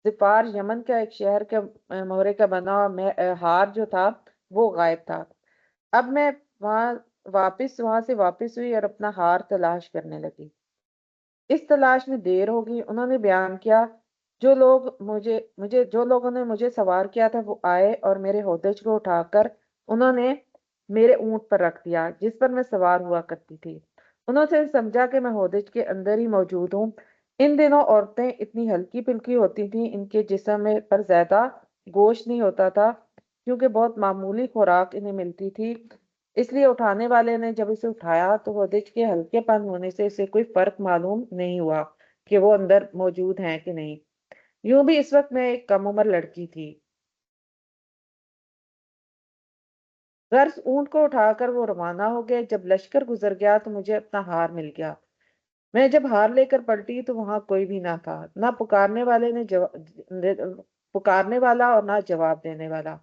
Speaker 1: ظفار یمن کا ایک شہر کے مہرے کا بنا ہوا ہار جو تھا وہ غائب تھا۔ اب میں وہاں وہاں سے واپس ہوئی اور اپنا ہار تلاش کرنے لگی۔ اس تلاش میں دیر ہو گئی۔ انہوں نے بیان کیا جو لوگوں نے مجھے سوار کیا تھا وہ آئے اور میرے ہودج کو اٹھا کر انہوں نے میرے اونٹ پر رکھ دیا جس پر میں سوار ہوا کرتی تھی۔ انہوں نے سمجھا کہ میں ہودج کے اندر ہی موجود ہوں۔ ان دنوں عورتیں اتنی ہلکی پھلکی ہوتی تھیں، ان کے جسم میں پر زیادہ گوشت نہیں ہوتا تھا کیونکہ بہت معمولی خوراک انہیں ملتی تھی، اس لیے اٹھانے والے نے جب اسے اٹھایا تو ہودج کے ہلکے پن ہونے سے اسے کوئی فرق معلوم نہیں ہوا کہ وہ اندر موجود ہیں کہ نہیں۔ یوں بھی اس وقت میں ایک کم عمر لڑکی تھی۔ غرض اونٹ کو اٹھا کر وہ روانہ ہو گئے۔ جب لشکر گزر گیا تو مجھے اپنا ہار مل گیا۔ میں جب ہار لے کر پلٹی تو وہاں کوئی بھی نہ تھا، نہ پکارنے والا اور نہ جواب دینے والا۔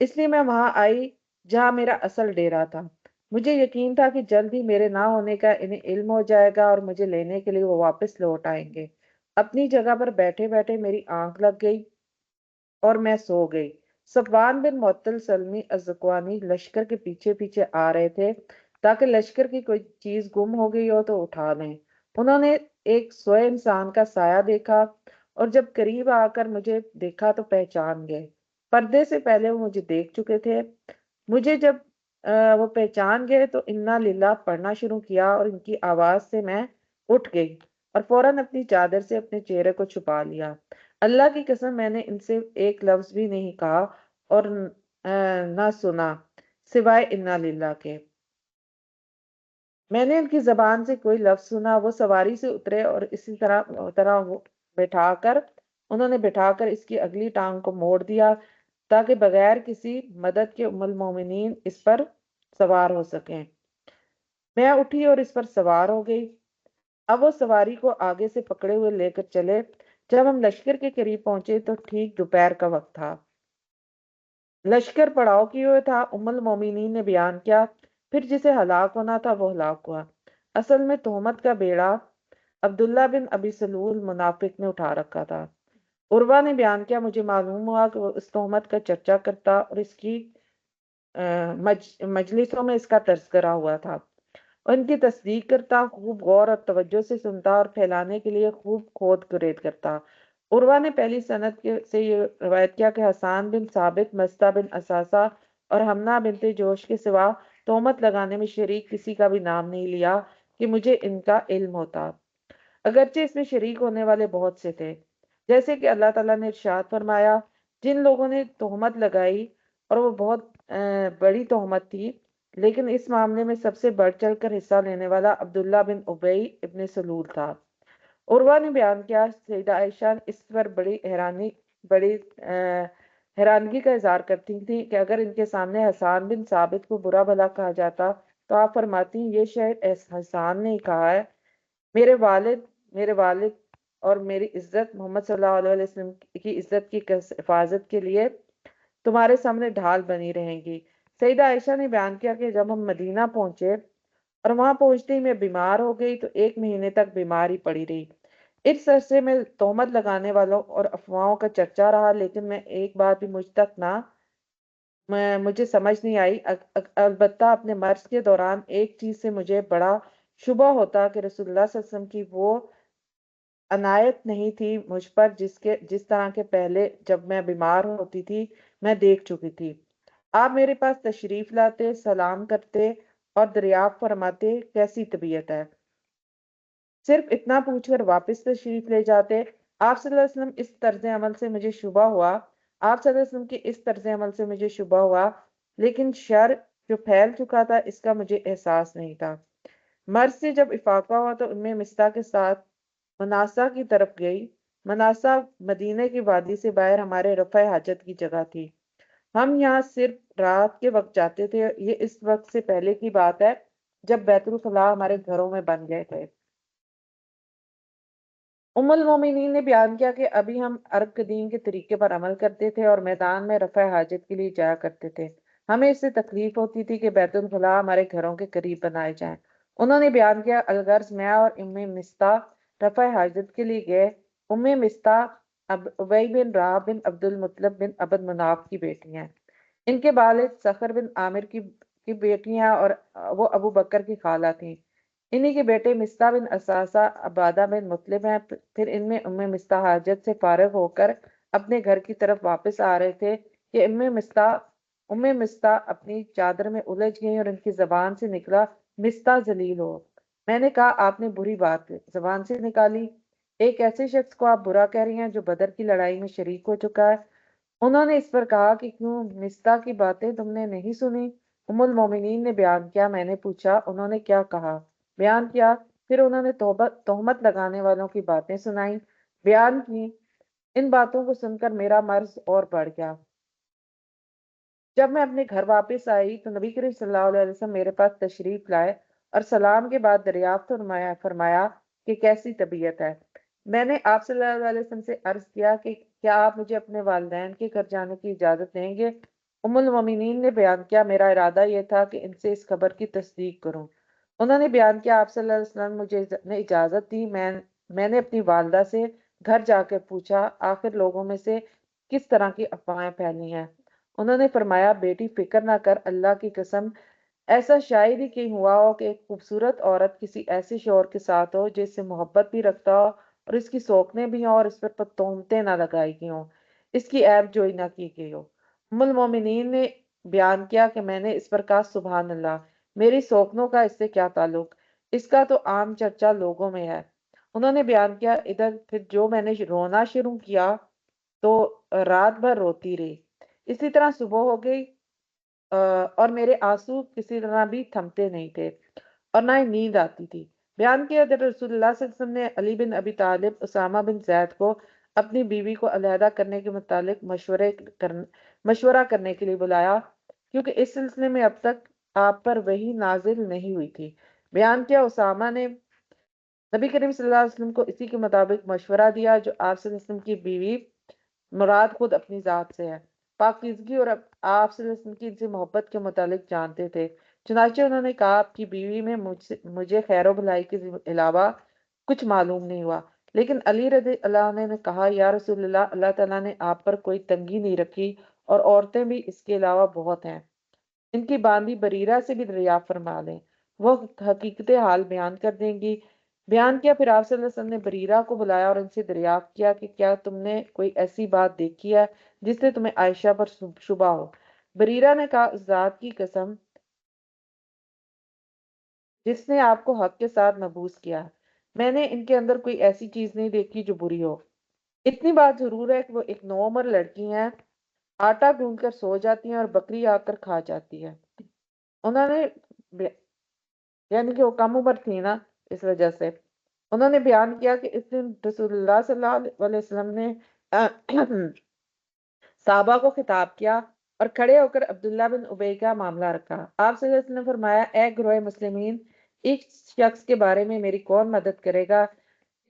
Speaker 1: اس لیے میں وہاں آئی جہاں میرا اصل ڈیرا تھا۔ مجھے یقین تھا کہ جلد ہی میرے نہ ہونے کا انہیں علم ہو جائے گا اور مجھے لینے کے لیے وہ واپس لوٹ آئیں گے۔ اپنی جگہ پر بیٹھے بیٹھے میری آنکھ لگ گئی اور میں سو گئی۔ صفوان بن معطل سلمی الزکوانی لشکر کے پیچھے پیچھے آ رہے تھے تاکہ لشکر کی کوئی چیز گم ہو گئی ہو تو اٹھا لیں۔ انہوں نے ایک سوئے انسان کا سایہ دیکھا اور جب قریب آ کر مجھے دیکھا تو پہچان گئے۔ پردے سے پہلے وہ مجھے دیکھ چکے تھے۔ مجھے جب وہ پہچان گئے تو انا للہ پڑھنا شروع کیا اور ان کی آواز سے میں اٹھ گئی اور فوراً اپنی چادر سے اپنے چہرے کو چھپا لیا۔ اللہ کی قسم میں نے ان سے ایک لفظ بھی نہیں کہا اور نہ سنا سوائے انا للہ کے۔ میں نے ان کی زبان سے کوئی لفظ سنا۔ وہ سواری سے اترے اور اسی طرح وہ انہوں نے بٹھا کر اس کی اگلی ٹانگ کو موڑ دیا تاکہ بغیر کسی مدد کے ام المومنین اس پر سوار ہو سکیں۔ میں اٹھی اور اس پر سوار ہو گئی۔ اب وہ سواری کو آگے سے پکڑے ہوئے لے کر چلے۔ جب ہم لشکر کے قریب پہنچے تو ٹھیک دوپہر کا وقت تھا۔ لشکر پڑاؤ کیے ہوئے تھا۔ ام المومنین نے بیان کیا، پھر جسے ہلاک ہونا تھا وہ ہلاک ہوا۔ اصل میں تہمت کا بیڑا عبداللہ بن ابی سلول منافق نے اٹھا رکھا تھا۔ عروہ نے بیان کیا، مجھے معلوم ہوا کہ وہ اس تہمت کا چرچا کرتا اور اس کی مجلسوں میں اس کا تذکرہ ہوا تھا اور ان کی تصدیق کرتا، خوب غور اور توجہ سے سنتا اور پھیلانے کے لیے خوب کھود کرید کرتا۔ عروہ نے پہلی سند سے یہ روایت کیا کہ حسان بن ثابت، مستہ بن اساسہ اور حمنہ بنت جوش کے سوا تہمت لگانے میں شریک کسی کا بھی نام نہیں لیا کہ مجھے ان کا علم ہوتا، اگرچہ اس میں شریک ہونے والے بہت سے تھے۔ جیسے کہ اللہ تعالیٰ نے ارشاد فرمایا، جن لوگوں نے تہمت لگائی اور وہ بہت بڑی تہمت تھی، لیکن اس معاملے میں سب سے بڑھ چڑھ کر حصہ لینے والا عبداللہ بن ابی ابن سلول تھا۔ عروہ نے بیان کیا، سیدہ عائشہ اس پر بڑی حیرانگی کا اظہار کرتی تھی کہ اگر ان کے سامنے حسان بن ثابت کو برا بھلا کہا جاتا تو آپ فرماتی یہ شاید حسان نے کہا ہے، میرے والد اور میری عزت محمد صلی اللہ علیہ وسلم کی عزت کی حفاظت کے لیے تمہارے سامنے ڈھال بنی رہیں گی۔ سیدہ عائشہ نے بیان کیا کہ جب ہم مدینہ پہنچے اور وہاں پہنچتے ہی میں بیمار ہو گئی تو 1 مہینے تک بیمار ہی پڑی رہی۔ اس عرصے میں تہمت لگانے والوں اور افواہوں کا چرچا رہا، لیکن میں ایک بات بھی مجھے سمجھ نہیں آئی۔ البتہ اپنے مرض کے دوران ایک چیز سے مجھے بڑا شبہ ہوتا کہ رسول اللہ صلی اللہ علیہ وسلم کی وہ عنایت نہیں تھی مجھ پر جس طرح کے پہلے جب میں بیمار ہوتی تھی میں دیکھ چکی تھی۔ آپ میرے پاس تشریف لاتے، سلام کرتے اور دریافت فرماتے کیسی طبیعت ہے، صرف اتنا پوچھ کر واپس تشریف لے جاتے۔ آپ صلی اللہ علیہ وسلم اس طرز عمل سے مجھے شبہ ہوا آپ صلی اللہ علیہ وسلم کی اس طرز عمل سے مجھے شبہ ہوا، لیکن شر جو پھیل چکا تھا اس کا مجھے احساس نہیں تھا۔ مرض سے جب افاقہ ہوا تو میں مستہ کے ساتھ مناسا کی طرف گئی۔ مناسا مدینے کی وادی سے باہر ہمارے رفع حاجت کی جگہ تھی۔ ہم یہاں صرف رات کے وقت جاتے تھے۔ یہ اس وقت سے پہلے کی بات ہے جب بیت الخلاء ہمارے گھروں میں بن گئے تھے۔ ام المومنین نے بیان کیا کہ ابھی ہم عرب قدیم کے طریقے پر عمل کرتے تھے اور میدان میں رفع حاجت کے لیے جایا کرتے تھے۔ ہمیں اس سے تکلیف ہوتی تھی کہ بیت الخلاء ہمارے گھروں کے قریب بنائے جائیں۔ انہوں نے بیان کیا، الغرض میں اور ام مستہ رفع حاجت کے لیے گئے۔ ام مستہ ابی بن راہ بن عبد المطلب بن عبد مناف کی بیٹی ہیں۔ ان کے والد سخر بن عامر کی بیٹیاں اور وہ ابو بکر کی خالہ تھیں۔ انہی کے بیٹے مستہ بن اساسہ عبادہ بن مطلب ہیں۔ پھر ان میں ام مستہ حاجت سے فارغ ہو کر اپنے گھر کی طرف واپس آ رہے تھے کہ ام مستہ اپنی چادر میں الجھ گئیں اور ان کی زبان سے نکلا، مستہ ذلیل ہو۔ میں نے کہا، آپ نے بری بات زبان سے نکالی؟ ایک ایسے شخص کو آپ برا کہہ رہی ہیں جو بدر کی لڑائی میں شریک ہو چکا ہے۔ انہوں نے اس پر کہا کہ کیوں مستہ کی باتیں تم نے نہیں سنی؟ ام المومنین نے بیان کیا، میں نے پوچھا انہوں نے کیا کہا؟ بیان کیا، پھر انہوں نے تہمت لگانے والوں کی باتیں سنائیں، بیان کی۔ ان باتوں کو سن کر میرا مرض اور بڑھ گیا۔ جب میں اپنے گھر واپس آئی تو نبی کریم صلی اللہ علیہ وسلم میرے پاس تشریف لائے اور سلام کے بعد دریافت فرمایا کہ کیسی طبیعت ہے۔ میں نے آپ صلی اللہ علیہ وسلم سے عرض کیا کہ کیا آپ مجھے اپنے والدین کے گھر جانے کی اجازت دیں گے؟ ام المومنین نے بیان کیا، میرا ارادہ یہ تھا کہ ان سے اس خبر کی تصدیق کروں۔ انہوں نے بیان کیا، آپ صلی اللہ علیہ وسلم مجھے نے اجازت دی۔ میں نے اپنی والدہ سے گھر جا کر پوچھا، آخر لوگوں میں سے کس طرح کی افواہیں پھیلی ہیں؟ انہوں نے فرمایا، بیٹی فکر نہ کر، اللہ کی قسم ایسا شاید ہی کہیں ہوا ہو کہ ایک خوبصورت عورت کسی ایسے شوہر کے ساتھ ہو جس سے محبت بھی رکھتا ہو اور اس کی سوکنے بھی ہوں اور اس پر تہمتیں نہ لگائی گئی ہوں، اس کی عیب جوئی نہ کی گئی ہو۔ ام المومنین نے بیان کیا کہ میں نے اس پر کہا، سبحان اللہ، میری سوکنوں کا اس سے کیا تعلق؟ اس کا تو عام چرچا لوگوں میں ہے۔ انہوں نے بیان کیا، ادھر پھر جو میں نے رونا شروع کیا تو رات بھر روتی رہی۔ اسی طرح صبح ہو گئی اور میرے آنسو کسی طرح بھی تھمتے نہیں تھے اور نہ ہی نیند آتی تھی۔ بیان کیا، جب رسول اللہ صلی اللہ علیہ وسلم نے علی بن ابی طالب، اسامہ بن زید کو اپنی بیوی کو علیحدہ کرنے کے متعلق مشورہ کرنے کے لیے بلایا، کیونکہ اس سلسلے میں اب تک آپ پر وحی نازل نہیں ہوئی تھی۔ بیان کیا، اسامہ نے نبی کریم صلی اللہ علیہ وسلم کو اسی کے مطابق مشورہ دیا جو آپ صلی اللہ علیہ وسلم کی بیوی مراد خود اپنی ذات سے ہے، پاکیزگی، اور آپ صلی اللہ علیہ وسلم کی ان سے محبت کے متعلق جانتے تھے۔ چنانچہ انہوں نے کہا، آپ کی بیوی میں مجھے خیر و بھلائی کے علاوہ کچھ معلوم نہیں ہوا۔ لیکن علی رضی اللہ عنہ نے کہا، یا رسول اللہ، اللہ تعالیٰ نے آپ پر کوئی تنگی نہیں رکھی اور عورتیں بھی اس کے علاوہ بہت ہیں، ان کی باندی بریرہ سے بھی دریافت فرما لیں، وہ حقیقت حال بیان کر دیں گی۔ بیان کیا، پھر آپ صلی اللہ علیہ وسلم نے بریرہ کو بلایا اور ان سے دریافت کیا کہ کیا تم نے کوئی ایسی بات دیکھی ہے جس سے تمہیں عائشہ پر شبہ ہو؟ بریرہ نے کہا، اس ذات کی قسم جس نے آپ کو حق کے ساتھ مبعوث کیا ہے، میں نے ان کے اندر کوئی ایسی چیز نہیں دیکھی جو بری ہو۔ اتنی بات ضرور ہے کہ وہ ایک نوعمر لڑکی ہیں، آٹا گوندھ کر سو جاتی ہیں اور بکری آ کر کھا جاتی ہے۔ انہوں نے یعنی کہ وہ کم عمر تھی نا، اس وجہ سے انہوں نے بیان کیا کہ اس دن رسول اللہ صلی اللہ علیہ وسلم نے صحابہ کو خطاب کیا اور کھڑے ہو کر عبداللہ بن ابی کا معاملہ رکھا۔ آپ صلی اللہ علیہ وسلم نے فرمایا، اے گروہ مسلمین، ایک شخص کے بارے میں میری کون مدد کرے گا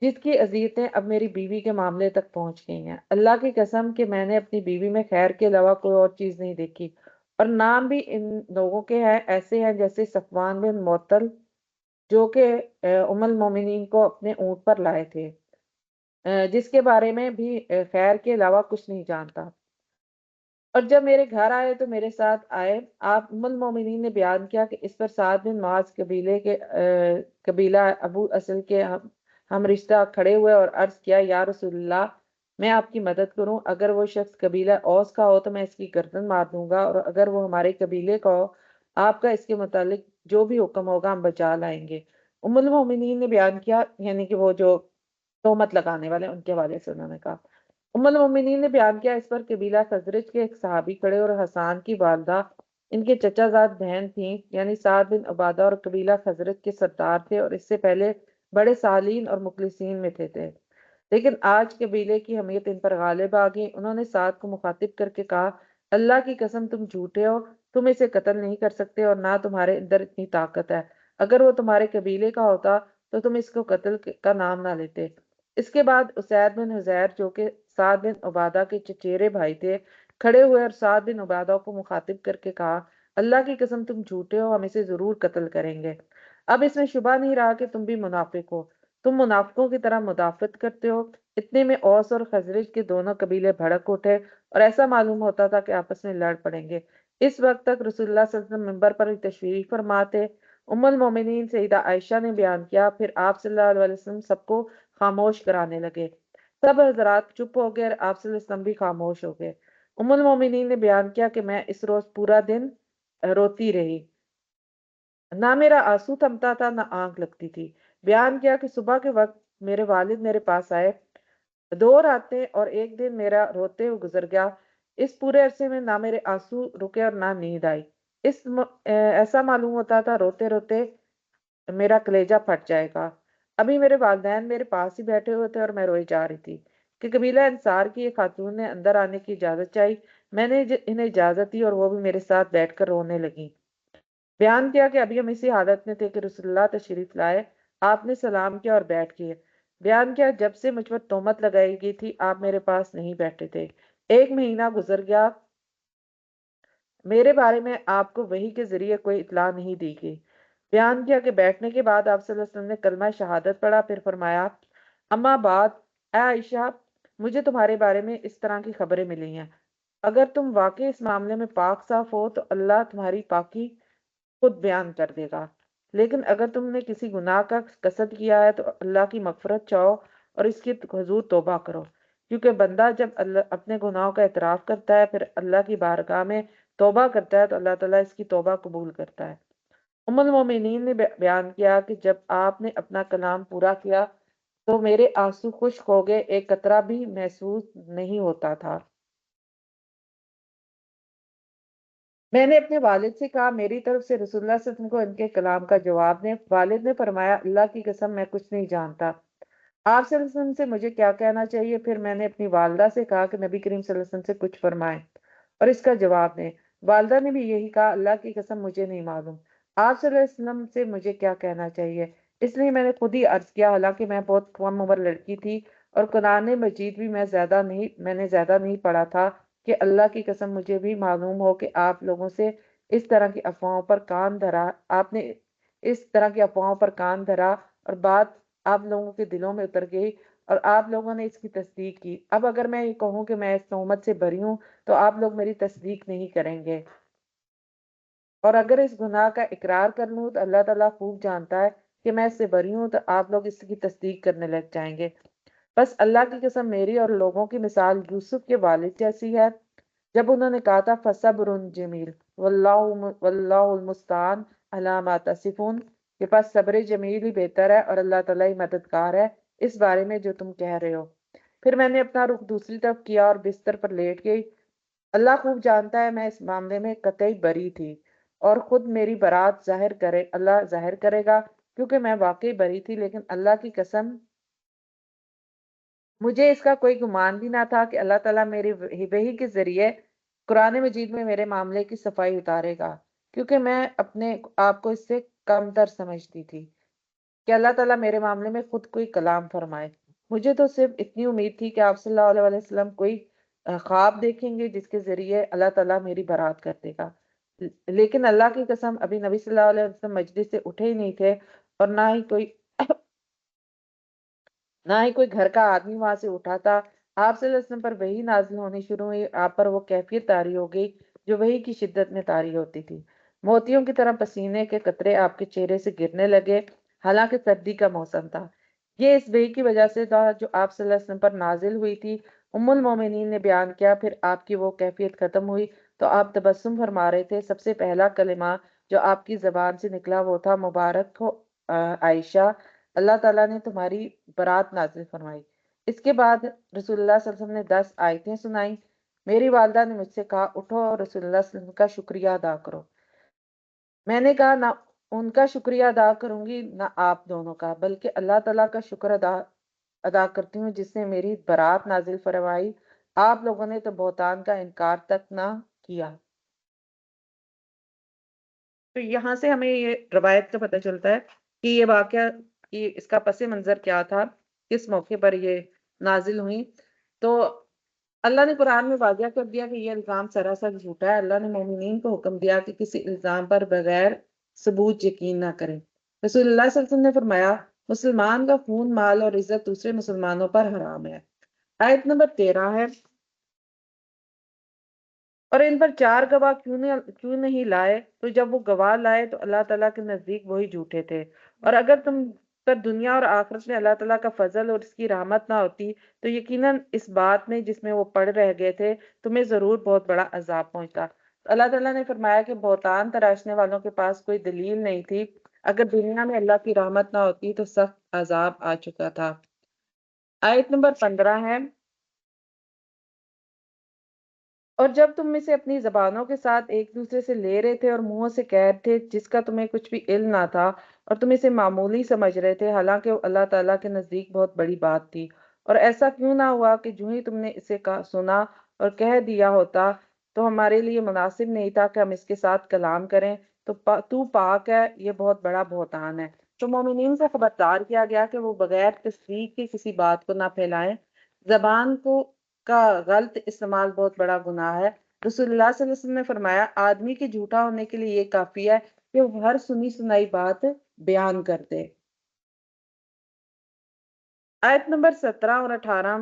Speaker 1: جس کی اذیتیں اب میری بیوی کے معاملے تک پہنچ گئی ہیں؟ اللہ کی قسم کہ میں نے اپنی بیوی میں خیر کے علاوہ کوئی اور چیز نہیں دیکھی، اور نام بھی ان لوگوں کے ہیں ایسے ہیں جیسے صفوان بن معطل، جو کہ ام المومنین کو اپنے اونٹ پر لائے تھے، جس کے بارے میں بھی خیر کے علاوہ کچھ نہیں جانتا۔ اور جب میرے گھر آئے تو میرے ساتھ آئے۔ آپ ام المومنین نے بیان کیا کہ اس پر سعد بن معاذ قبیلہ ابو اصل کے ہم رشتہ کھڑے ہوئے اور عرض کیا، یا رسول اللہ، میں آپ کی مدد کروں، اگر وہ شخص قبیلہ اوس کا ہو تو میں اس کی گردن مار دوں گا، اور اگر وہ ہمارے قبیلے کا ہو، آپ کا اس کے متعلق جو بھی حکم ہوگا ہم بچا لائیں گے۔ ام المومنین نے بیان کیا، یعنی کہ وہ جو تہمت لگانے والے ان کے حوالے سے انہوں نے کہا، ام المومنین نے بیان کیا، اس پر قبیلہ خزرج کے ایک صحابی کھڑے اور حسان کی والدہ ان کے چچا زاد بہن تھیں، یعنی سعد بن عبادہ، اور قبیلہ خزرج کے سردار تھے اور اس سے پہلے بڑے صالحین اور مخلصین میں تھے۔ لیکن آج قبیلے کی حمیت ان پر غالب آ گئی۔ انہوں نے سعد کو مخاطب کر کے کہا، اللہ کی قسم تم جھوٹے ہو، تم اسے قتل نہیں کر سکتے اور نہ تمہارے اندر اتنی طاقت ہے۔ اگر وہ تمہارے قبیلے کا ہوتا تو تم اس کو قتل کا نام نہ لیتے۔ اس کے بعد اسید بن حزیر جو کہ سعد بن عبادہ کے چچیرے بھائی تھے کھڑے ہوئے اور سعد بن عبادہ کو مخاطب کر کے کہا، اللہ کی قسم تم جھوٹے ہو، ہم اسے ضرور قتل کریں گے۔ اب اس میں شبہ نہیں رہا کہ تم بھی منافق ہو، تم منافقوں کی طرح مدافعت کرتے ہو۔ اتنے میں اوس اور خزرج کے دونوں قبیلے بھڑک اٹھے اور ایسا معلوم ہوتا تھا کہ آپس میں لڑ پڑیں گے۔ اس وقت تک رسول اللہ صلی اللہ علیہ وسلم منبر پر تشریف فرما تھے۔ ام المومنین سیدہ عائشہ نے بیان کیا، پھر آپ صلی اللہ علیہ وسلم سب کو خاموش کرانے لگے۔ سب حضرات چپ ہو گئے اور آپ صلی اللہ علیہ وسلم بھی خاموش ہو گئے۔ ام المومنین نے بیان کیا کہ میں اس روز پورا دن روتی رہی، نہ میرا آنسو تھمتا تھا نہ آنکھ لگتی تھی۔ بیان کیا کہ صبح کے وقت میرے والد میرے پاس آئے، 2 راتیں اور ایک دن میرا روتے ہوئے گزر گیا۔ اس پورے عرصے میں نہ میرے آنسو رکے اور نہ نیند آئی۔ ایسا معلوم ہوتا تھا روتے روتے میرا کلیجہ پھٹ جائے گا۔ ابھی میرے والدین میرے پاس ہی بیٹھے ہوئے تھے اور میں روئی جا رہی تھی کہ قبیلہ انصار کی ایک خاتون نے اندر آنے کی اجازت چاہی۔ میں نے انہیں اجازت دی اور وہ بھی میرے ساتھ بیٹھ کر رونے لگیں۔ بیان کیا کہ ابھی ہم اسی حالت میں تھے کہ رسول اللہ تشریف لائے، آپ نے سلام کیا اور بیٹھ گئے۔ بیان کیا جب سے مجھ پر تہمت لگائی گئی تھی آپ میرے پاس نہیں بیٹھے تھے۔ 1 مہینہ گزر گیا، میرے بارے میں آپ کو وحی کے ذریعے کوئی اطلاع نہیں دی گئی۔ بیان کیا کہ بیٹھنے کے بعد آپ صلی اللہ علیہ وسلم نے کلمہ شہادت پڑھا، پھر فرمایا، اما بعد، اے عائشہ، مجھے تمہارے بارے میں اس طرح کی خبریں ملی ہیں۔ اگر تم واقعی اس معاملے میں پاک صاف ہو تو اللہ تمہاری پاکی خود بیان کر دے گا، لیکن اگر تم نے کسی گناہ کا قصد کیا ہے تو اللہ کی مغفرت چاہو اور اس کی حضور توبہ کرو، کیونکہ بندہ جب اپنے گناہوں کا اعتراف کرتا ہے پھر اللہ کی بارگاہ میں توبہ کرتا ہے تو اللہ تعالیٰ اس کی توبہ قبول کرتا ہے۔ ام المومنین نے بیان کیا کہ جب آپ نے اپنا کلام پورا کیا تو میرے آنسو خشک ہو گئے، ایک قطرہ بھی محسوس نہیں ہوتا تھا۔ میں نے اپنے والد سے کہا، میری طرف سے رسول اللہ صلی اللہ علیہ وسلم کو ان کے کلام کا جواب دیں۔ والد نے فرمایا، اللہ کی قسم میں کچھ نہیں جانتا، آپ صلی اللہ علیہ وسلم سے مجھے کیا کہنا چاہیے؟ پھر میں نے اپنی والدہ سے کہا کہ نبی کریم صلی اللہ علیہ وسلم سے کچھ فرمائیں اور اس کا جواب دیں۔ والدہ نے بھی یہی کہا، اللہ کی قسم مجھے نہیں معلوم آپ صلی اللہ علیہ وسلم سے مجھے کیا کہنا چاہیے۔ اس لیے میں نے خود ہی عرض کیا، حالانکہ میں بہت کم عمر لڑکی تھی اور قرآن مجید بھی میں نے زیادہ نہیں پڑھا تھا کہ اللہ کی قسم مجھے بھی معلوم ہو کہ آپ لوگوں سے اس طرح کی افواہوں پر کان دھرا آپ نے اس طرح کی افواہوں پر کان دھرا اور بات آپ لوگوں کے دلوں میں اتر گئی اور آپ لوگوں نے اس کی تصدیق کی۔ اب اگر میں یہ کہوں کہ میں اس تہمت سے بری ہوں تو آپ لوگ میری تصدیق نہیں کریں گے، اور اگر اس گناہ کا اقرار کر لوں تو اللہ تعالیٰ خوب جانتا ہے کہ میں اس سے بری ہوں تو آپ لوگ اس کی تصدیق کرنے لگ جائیں گے۔ بس اللہ کی قسم میری اور لوگوں کی مثال یوسف کے والد جیسی ہے، جب انہوں نے کہا تھا فصبر جمیل واللہ المستعان علی ما تصفون، کہ پاس صبر جمیل ہی بہتر ہے اور اللہ تعالیٰ ہی مددگار ہے اس بارے میں جو تم کہہ رہے ہو۔ پھر میں نے اپنا رخ دوسری طرف کیا اور بستر پر لیٹ گئی۔ اللہ خوب جانتا ہے میں اس معاملے میں قطعی بری تھی اور خود میری برات اللہ ظاہر کرے گا، کیونکہ میں واقعی بری تھی، لیکن اللہ کی قسم مجھے اس کا کوئی گمان بھی نہ تھا کہ اللہ تعالیٰ میری وحی کے ذریعے قرآن مجید میں میرے معاملے کی صفائی اتارے گا، کیونکہ میں اپنے آپ کو اس سے کم تر سمجھتی تھی کہ اللہ تعالیٰ میرے معاملے میں خود کوئی کلام فرمائے۔ مجھے تو صرف اتنی امید تھی کہ آپ صلی اللہ علیہ وسلم کوئی خواب دیکھیں گے جس کے ذریعے اللہ تعالیٰ میری برات کر دے گا، لیکن اللہ کی قسم ابھی نبی صلی اللہ علیہ وسلم مجلس سے اٹھے ہی نہیں تھے اور نہ ہی کوئی گھر کا آدمی وہاں سے اٹھا تھا۔ آپ صلی اللہ علیہ وسلم پر وحی نازل ہونی شروع ہوئی، آپ پر وہ کیفیت طاری ہو گئی جو وحی کی شدت میں طاری ہوتی تھی۔ موتیوں کی طرح پسینے کے قطرے آپ کے چہرے سے گرنے لگے، حالانکہ سردی کا موسم تھا۔ یہ اس وحی کی وجہ سے تھا جو آپ صلی اللہ علیہ وسلم پر نازل ہوئی تھی۔ ام المومنین نے بیان کیا، پھر آپ کی وہ کیفیت ختم ہوئی تو آپ تبسم فرما رہے تھے۔ سب سے پہلا کلمہ جو آپ کی زبان سے نکلا وہ تھا، مبارک ہو عائشہ، اللہ تعالیٰ نے تمہاری برات نازل فرمائی۔ اس کے بعد رسول اللہ صلی اللہ علیہ وسلم نے 10 آیتیں سنائیں۔ میری والدہ نے مجھ سے کہا، اٹھو اور رسول اللہ صلی اللہ علیہ وسلم کا شکریہ ادا کرو۔ میں نے کہا، نہ ان کا شکریہ ادا کروں گی نہ آپ دونوں کا، بلکہ اللہ تعالیٰ کا شکر ادا کرتی ہوں جس نے میری برات نازل فرمائی، آپ لوگوں نے تو بہتان کا انکار تک نہ کیا۔ تو یہاں سے ہمیں یہ روایت کا پتہ چلتا ہے کہ یہ واقعہ اس کا پس منظر کیا تھا کس موقع پر یہ نازل ہوئی؟ تو اللہ نے قرآن میں واضح کر دیا کہ یہ الزام سراسر جھوٹا ہے۔ اللہ نے مومنین کو حکم دیا کہ کسی الزام پر بغیر ثبوت یقین نہ کریں۔ رسول اللہ صلی اللہ علیہ وسلم نے فرمایا، مسلمان کا خون، مال اور عزت دوسرے مسلمانوں پر حرام ہے۔ آیت نمبر 13 ہے، اور ان پر 4 گواہ کیوں نہیں لائے؟ تو جب وہ گواہ لائے تو اللہ تعالیٰ کے نزدیک وہی جھوٹے تھے۔ اور اگر تم پر دنیا اور آخرت میں اللہ تعالیٰ کا فضل اور اس کی رحمت نہ ہوتی تو یقیناً اس بات میں جس میں وہ پڑ رہ گئے تھے تمہیں ضرور بہت بڑا عذاب پہنچتا۔ تو اللہ تعالیٰ نے فرمایا کہ بہتان تراشنے والوں کے پاس کوئی دلیل نہیں تھی، اگر دنیا میں اللہ کی رحمت نہ ہوتی تو سخت عذاب آ چکا تھا۔ آیت نمبر 15 ہے، اور جب تم میں سے اپنی زبانوں کے ساتھ ایک دوسرے سے لے رہے تھے اور منہوں سے کہہ رہے تھے جس کا تمہیں کچھ بھی علم نہ تھا، اور تم اسے معمولی سمجھ رہے تھے، حالانکہ وہ اللہ تعالیٰ کے نزدیک بہت بڑی بات تھی۔ اور ایسا کیوں نہ ہوا کہ جو ہی تم نے اسے سنا اور کہہ دیا ہوتا تو ہمارے لیے مناسب نہیں تھا کہ ہم اس کے ساتھ کلام کریں، تو پاک ہے، یہ بہت بڑا بہتان ہے۔ تو مومنین کو خبردار کیا گیا کہ وہ بغیر تصدیق کے کسی بات کو نہ پھیلائیں۔ زبان کا غلط استعمال بہت بڑا گناہ ہے۔ رسول اللہ صلی اللہ علیہ وسلم نے فرمایا، آدمی کے جھوٹا ہونے کے لیے یہ کافی ہے کہ وہ ہر سنی سنائی بات بیان کر دے۔ آیت نمبر 17 اور 18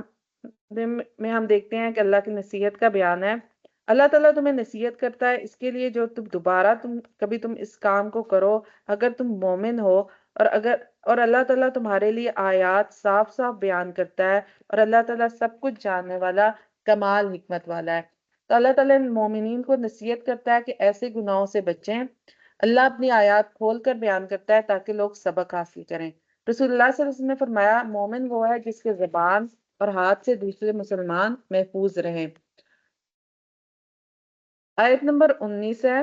Speaker 1: میں ہم دیکھتے ہیں کہ اللہ کی نصیحت کا بیان ہے۔ اللہ تعالیٰ تمہیں نصیحت کرتا ہے اس کے لیے جو دوبارہ کبھی تم اس کام کو کرو اگر تم مومن ہو، اور اللہ تعالیٰ تمہارے لیے آیات صاف صاف بیان کرتا ہے، اور اللہ تعالیٰ سب کچھ جاننے والا، کمال حکمت والا ہے۔ تو اللہ تعالیٰ مومنین کو نصیحت کرتا ہے کہ ایسے گناہوں سے بچیں۔ اللہ اپنی آیات کھول کر بیان کرتا ہے تاکہ لوگ سبق حاصل کریں۔ رسول اللہ صلی اللہ علیہ وسلم نے فرمایا، مومن وہ ہے جس کے زبان اور ہاتھ سے دوسرے مسلمان محفوظ رہیں۔ آیت نمبر 19 ہے،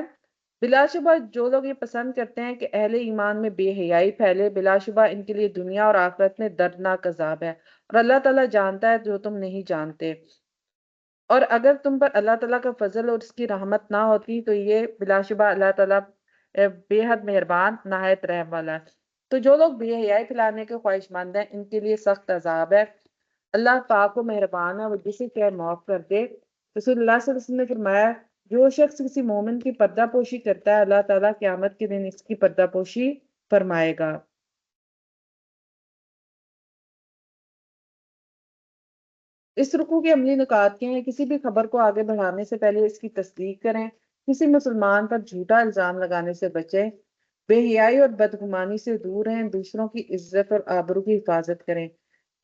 Speaker 1: بلا شبہ جو لوگ یہ پسند کرتے ہیں کہ اہل ایمان میں بے حیائی پھیلے، بلا شبہ ان کے لیے دنیا اور آخرت میں دردناک عذاب ہے، اور اللہ تعالیٰ جانتا ہے جو تم نہیں جانتے۔ اور اگر تم پر اللہ تعالیٰ کا فضل اور اس کی رحمت نہ ہوتی تو یہ بلا شبہ اللہ تعالیٰ بے حد مہربان، نہایت رحم والا ہے۔ تو جو لوگ بے حیائی پھیلانے کے خواہش مند ہیں ان کے لیے سخت عذاب ہے۔ اللہ پاک و مہربان ہے، وہ جسے چاہے معاف کر دے۔ رسول اللہ صلی اللہ علیہ وسلم نے فرمایا، جو شخص کسی مومن کی پردہ پوشی کرتا ہے اللہ تعالیٰ قیامت کے دن اس کی پردہ پوشی فرمائے گا۔ اس رکوع کے عملی نکات کیا ہیں؟ کسی بھی خبر کو آگے بڑھانے سے پہلے اس کی تصدیق کریں، کسی مسلمان پر جھوٹا الزام لگانے سے بچیں، بے حیائی اور بدگمانی سے دور رہیں، دوسروں کی عزت اور آبرو کی حفاظت کریں،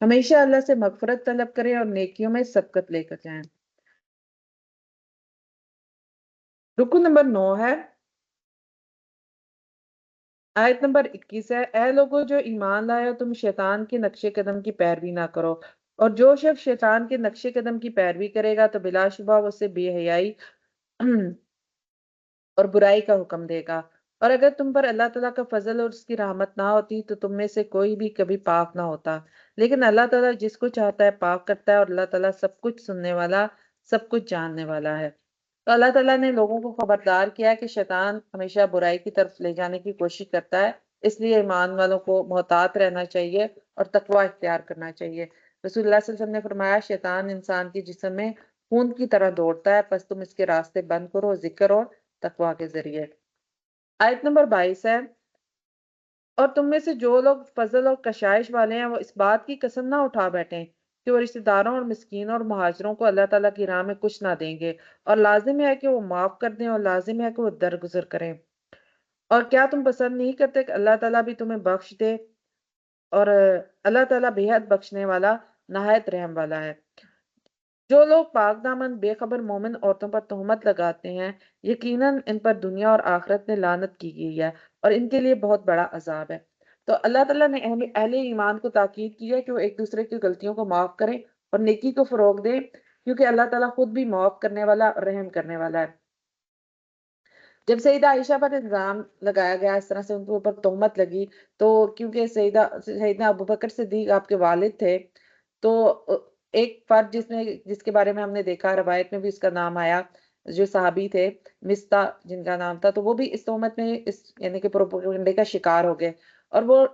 Speaker 1: ہمیشہ اللہ سے مغفرت طلب کریں اور نیکیوں میں سبقت لے کر جائیں۔ رکن نمبر 9 ہے، آیت نمبر 21 ہے، اے لوگو جو ایمان لائے ہو تم شیطان کے نقش قدم کی پیروی نہ کرو، اور جو شخص شیطان کے نقش قدم کی پیروی کرے گا تو بلا شبہ وہ اسے بے حیائی اور برائی کا حکم دے گا۔ اور اگر تم پر اللہ تعالیٰ کا فضل اور اس کی رحمت نہ ہوتی تو تم میں سے کوئی بھی کبھی پاک نہ ہوتا، لیکن اللہ تعالیٰ جس کو چاہتا ہے پاک کرتا ہے، اور اللہ تعالیٰ سب کچھ سننے والا، سب کچھ جاننے والا ہے۔ تو اللہ تعالیٰ نے لوگوں کو خبردار کیا ہے کہ شیطان ہمیشہ برائی کی طرف لے جانے کی کوشش کرتا ہے، اس لیے ایمان والوں کو محتاط رہنا چاہیے اور تقوی اختیار کرنا چاہیے۔ رسول اللہ صلی اللہ علیہ وسلم نے فرمایا، شیطان انسان کے جسم میں خون کی طرح دوڑتا ہے، پس تم اس کے راستے بند کرو ذکر اور تقوی کے ذریعے۔ آیت نمبر 22 ہے، اور تم میں سے جو لوگ فضل اور کشائش والے ہیں وہ اس بات کی قسم نہ اٹھا بیٹھیں کہ وہ رشتہ داروں اور مسکینوں اور مہاجروں کو اللہ تعالیٰ کی راہ میں کچھ نہ دیں گے، اور لازم ہے کہ وہ معاف کر دیں، اور لازم ہے کہ وہ درگزر کریں۔ اور کیا تم پسند نہیں کرتے کہ اللہ تعالیٰ بھی تمہیں بخش دے؟ اور اللہ تعالیٰ بے حد بخشنے والا، نہایت رحم والا ہے۔ جو لوگ پاک دامن بے خبر مومن عورتوں پر تہمت لگاتے ہیں، یقیناً ان پر دنیا اور آخرت میں لعنت کی گئی ہے، اور ان کے لیے بہت بڑا عذاب ہے۔ تو اللہ تعالیٰ نے اہل ایمان کو تاکید کی ہے کہ وہ ایک دوسرے کی غلطیوں کو معاف کریں اور نیکی کو فروغ دیں، کیونکہ اللہ تعالیٰ خود بھی معاف کرنے والا اور رحم کرنے والا ہے۔ جب سیدہ عائشہ پر الزام لگایا گیا، اس طرح سے ان کے اوپر تہمت لگی، تو کیونکہ سیدنا ابوبکر صدیق آپ کے والد تھے، تو ایک فرد جس کے بارے میں ہم نے دیکھا، روایت میں بھی اس کا نام آیا، جو صحابی تھے، مستہ جن کا نام تھا، تو وہ بھی اس تہمت میں یعنی کہ پروپیگنڈے کا شکار ہو گئے، اور وہ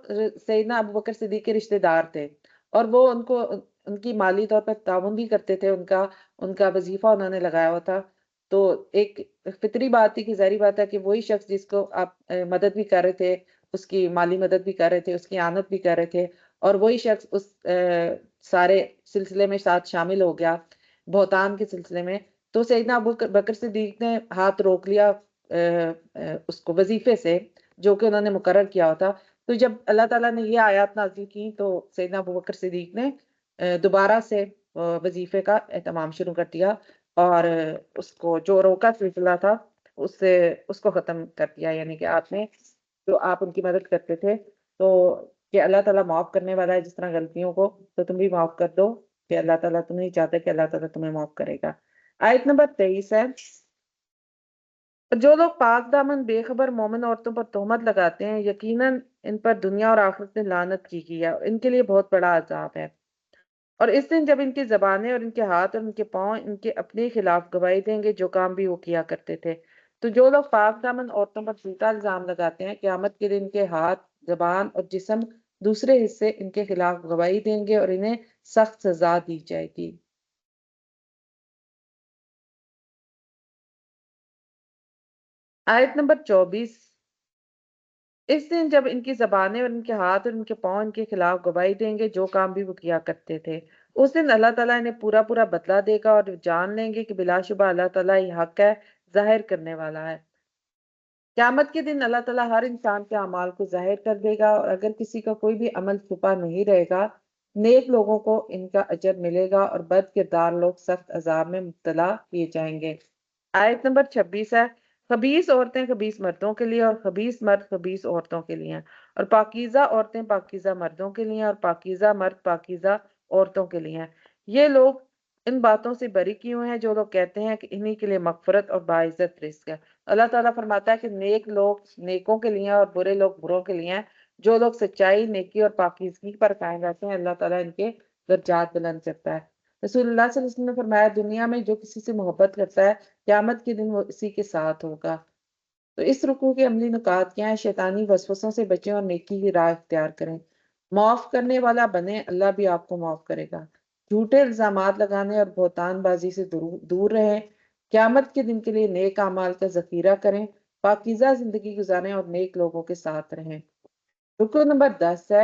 Speaker 1: سیدنا ابوبکر صدیق کے رشتہ دار تھے، اور وہ ان کی مالی طور پر تعاون بھی کرتے تھے، ان کا وظیفہ انہوں نے لگایا ہوا تھا۔ تو ایک فطری بات تھی کہ ظاہری بات ہے کہ وہی شخص جس کو آپ مدد بھی کر رہے تھے، اس کی مالی مدد بھی کر رہے تھے، اس کی اعانت بھی کر رہے تھے، اور وہی شخص اس سارے سلسلے میں ساتھ شامل ہو گیا، بہتان کے سلسلے میں۔ تو سیدنا ابو بکر صدیق نے ہاتھ روک لیا اس کو وظیفے سے جو کہ انہوں نے مقرر کیا ہوتا۔ تو جب اللہ تعالیٰ نے یہ آیات نازل کی تو سیدنا ابو بکر صدیق نے دوبارہ سے وظیفے کا اہتمام شروع کر دیا، اور اس کو جو روکا سلسلہ تھا اس کو ختم کر دیا، یعنی کہ آپ ان کی مدد کرتے تھے تو کہ اللہ تعالیٰ معاف کرنے والا ہے جس طرح غلطیوں کو، تو تم بھی معاف کر دو کہ اللہ تعالیٰ تم نہیں چاہتے کہ اللہ تعالیٰ تمہیں معاف کرے گا۔ آیت نمبر 23 ہے، جو لوگ پاک دامن بے خبر مومن عورتوں پر تہمت لگاتے ہیں، یقیناً ان پر دنیا اور آخرت میں لعنت کی گئی ہے، ان کے لیے بہت بڑا عذاب ہے۔ اور اس دن جب ان کی زبانیں اور ان کے ہاتھ اور ان کے پاؤں ان کے اپنے خلاف گواہی دیں گے جو کام بھی وہ کیا کرتے تھے۔ تو جو لوگ پاک دامن عورتوں پر جھوٹا الزام لگاتے ہیں، قیامت کے دن کے ہاتھ، زبان اور جسم دوسرے حصے ان کے خلاف گواہی دیں گے اور انہیں سخت سزا دی جائے گی۔ آیت نمبر 24، اس دن جب ان کی زبانیں اور ان کے ہاتھ اور ان کے پاؤں ان کے خلاف گواہی دیں گے جو کام بھی وہ کیا کرتے تھے، اس دن اللہ تعالیٰ انہیں پورا پورا بدلہ دے گا، اور جان لیں گے کہ بلا شبہ اللہ تعالیٰ ہی حق ہے، ظاہر کرنے والا ہے۔ قیامت کے دن اللہ تعالیٰ ہر انسان کے اعمال کو ظاہر کر دے گا، اور اگر کسی کا کوئی بھی عمل چھپا نہیں رہے گا، نیک لوگوں کو ان کا اجر ملے گا اور بد کردار لوگ سخت عذاب میں مبتلا کیے جائیں گے۔ آیت نمبر 26 ہے، خبیث عورتیں خبیث مردوں کے لیے اور خبیث مرد خبیث عورتوں کے لیے ہیں، اور پاکیزہ عورتیں پاکیزہ مردوں کے لیے ہیں، اور پاکیزہ مرد پاکیزہ عورتوں کے لیے ہیں۔ یہ لوگ ان باتوں سے بری کیے ہوئے ہیں جو لوگ کہتے ہیں کہ انہی کے لیے مغفرت اور باعزت رزق ہے۔ اللہ تعالیٰ فرماتا ہے کہ نیک لوگ نیکوں کے لیے ہیں اور برے لوگ بروں کے لیے ہیں۔ جو لوگ سچائی، نیکی اور پاکیزگی پر قائم رہتے ہیں، اللہ تعالیٰ ان کے درجات بلند کرتا ہے۔ رسول اللہ صلی اللہ علیہ وسلم نے فرمایا، دنیا میں جو کسی سے محبت کرتا ہے، قیامت کے دن وہ اسی کے ساتھ ہوگا۔ تو اس رکوع کے عملی نکات کیا ہیں؟ شیطانی وسوسوں سے بچیں اور نیکی کی راہ اختیار کریں، معاف کرنے والا بنیں، اللہ بھی آپ کو معاف کرے گا، جھوٹے الزامات لگانے اور بہتان بازی سے دور رہیں، قیامت کے دن کے لیے نیک اعمال کا ذخیرہ کریں، پاکیزہ زندگی گزاریں اور نیک لوگوں کے ساتھ رہیں۔ رکوع نمبر 10 ہے،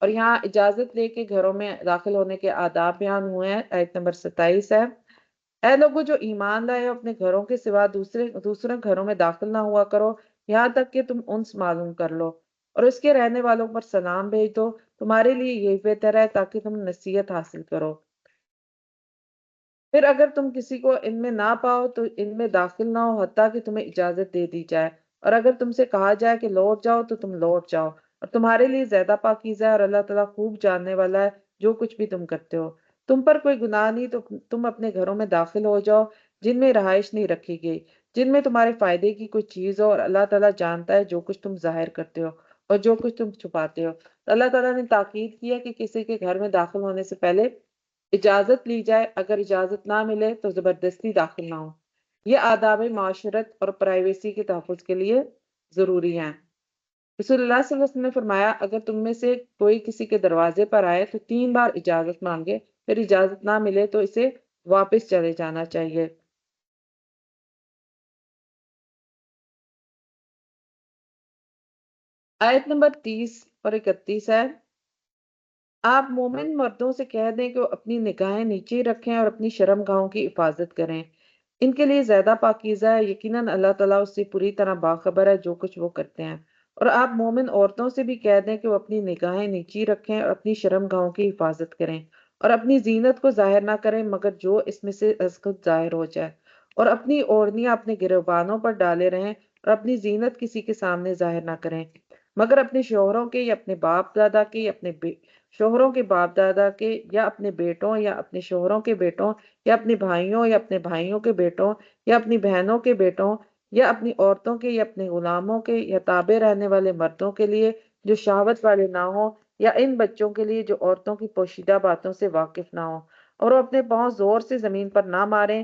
Speaker 1: اور یہاں اجازت لے کے گھروں میں داخل ہونے کے آداب بیان ہوئے ہیں۔ آیت نمبر 27 ہے، اے لوگوں جو ایمان لائے ہو، اپنے گھروں کے سوا دوسرے گھروں میں داخل نہ ہوا کرو یہاں تک کہ تم انس معلوم کر لو، اور اس کے رہنے والوں پر سلام بھیج دو، تمہارے لیے یہی بہتر ہے تاکہ تم نصیحت حاصل کرو۔ پھر اگر تم کسی کو ان میں نہ پاؤ تو ان میں داخل نہ ہو حتیٰ کہ تمہیں اجازت دے دی جائے، اور اگر تم سے کہا جائے کہ لوٹ جاؤ تو تم لوٹ جاؤ، اور تمہارے لیے زیادہ پاکیزہ ہے، اور اللہ تعالیٰ خوب جاننے والا ہے جو کچھ بھی تم کرتے ہو۔ تم پر کوئی گناہ نہیں تو تم اپنے گھروں میں داخل ہو جاؤ جن میں رہائش نہیں رکھی گئی، جن میں تمہارے فائدے کی کوئی چیز ہو، اور اللہ تعالیٰ جانتا ہے جو کچھ تم ظاہر کرتے ہو اور جو کچھ تم چھپاتے ہو۔ تو اللہ تعالیٰ نے تاکید کی ہے کہ کسی کے گھر میں داخل ہونے سے پہلے اجازت لی جائے، اگر اجازت نہ ملے تو زبردستی داخل نہ ہو۔ یہ آداب معاشرت اور پرائیویسی کے تحفظ کے لیے ضروری ہیں۔ رسول اللہ صلی اللہ علیہ وسلم نے فرمایا، اگر تم میں سے کوئی کسی کے دروازے پر آئے تو 3 بار اجازت مانگے، پھر اجازت نہ ملے تو اسے واپس چلے جانا چاہیے۔ آیت نمبر 30 اور 31 ہے، آپ مومن مردوں سے کہہ دیں کہ وہ اپنی نگاہیں نیچے رکھیں اور اپنی شرم گاہوں کی حفاظت کریں، ان کے لیے زیادہ پاکیزہ ہے، یقیناً اللہ تعالیٰ اس سے پوری طرح باخبر ہے جو کچھ وہ کرتے ہیں۔ اور آپ مومن عورتوں سے بھی کہہ دیں کہ وہ اپنی نگاہیں نیچی رکھیں اور اپنی شرم گاہوں کی حفاظت کریں، اور اپنی زینت کو ظاہر نہ کریں مگر جو اس میں سے از خود ظاہر ہو جائے، اور اپنی اوڑھنیاں اپنے گریبانوں پر ڈالے رہیں، اور اپنی زینت کسی کے سامنے ظاہر نہ کریں مگر اپنے شوہروں کے یا اپنے باپ دادا کے یا شوہروں کے باپ دادا کے یا اپنے بیٹوں یا اپنے شوہروں کے بیٹوں یا اپنے بھائیوں یا اپنے بھائیوں کے بیٹوں یا اپنی بہنوں کے بیٹوں یا اپنی عورتوں کے یا اپنے غلاموں کے یا تابع رہنے والے مردوں کے لیے جو شہوت والے نہ ہوں، یا ان بچوں کے لیے جو عورتوں کی پوشیدہ باتوں سے واقف نہ ہوں، اور وہ اپنے پاؤں زور سے زمین پر نہ ماریں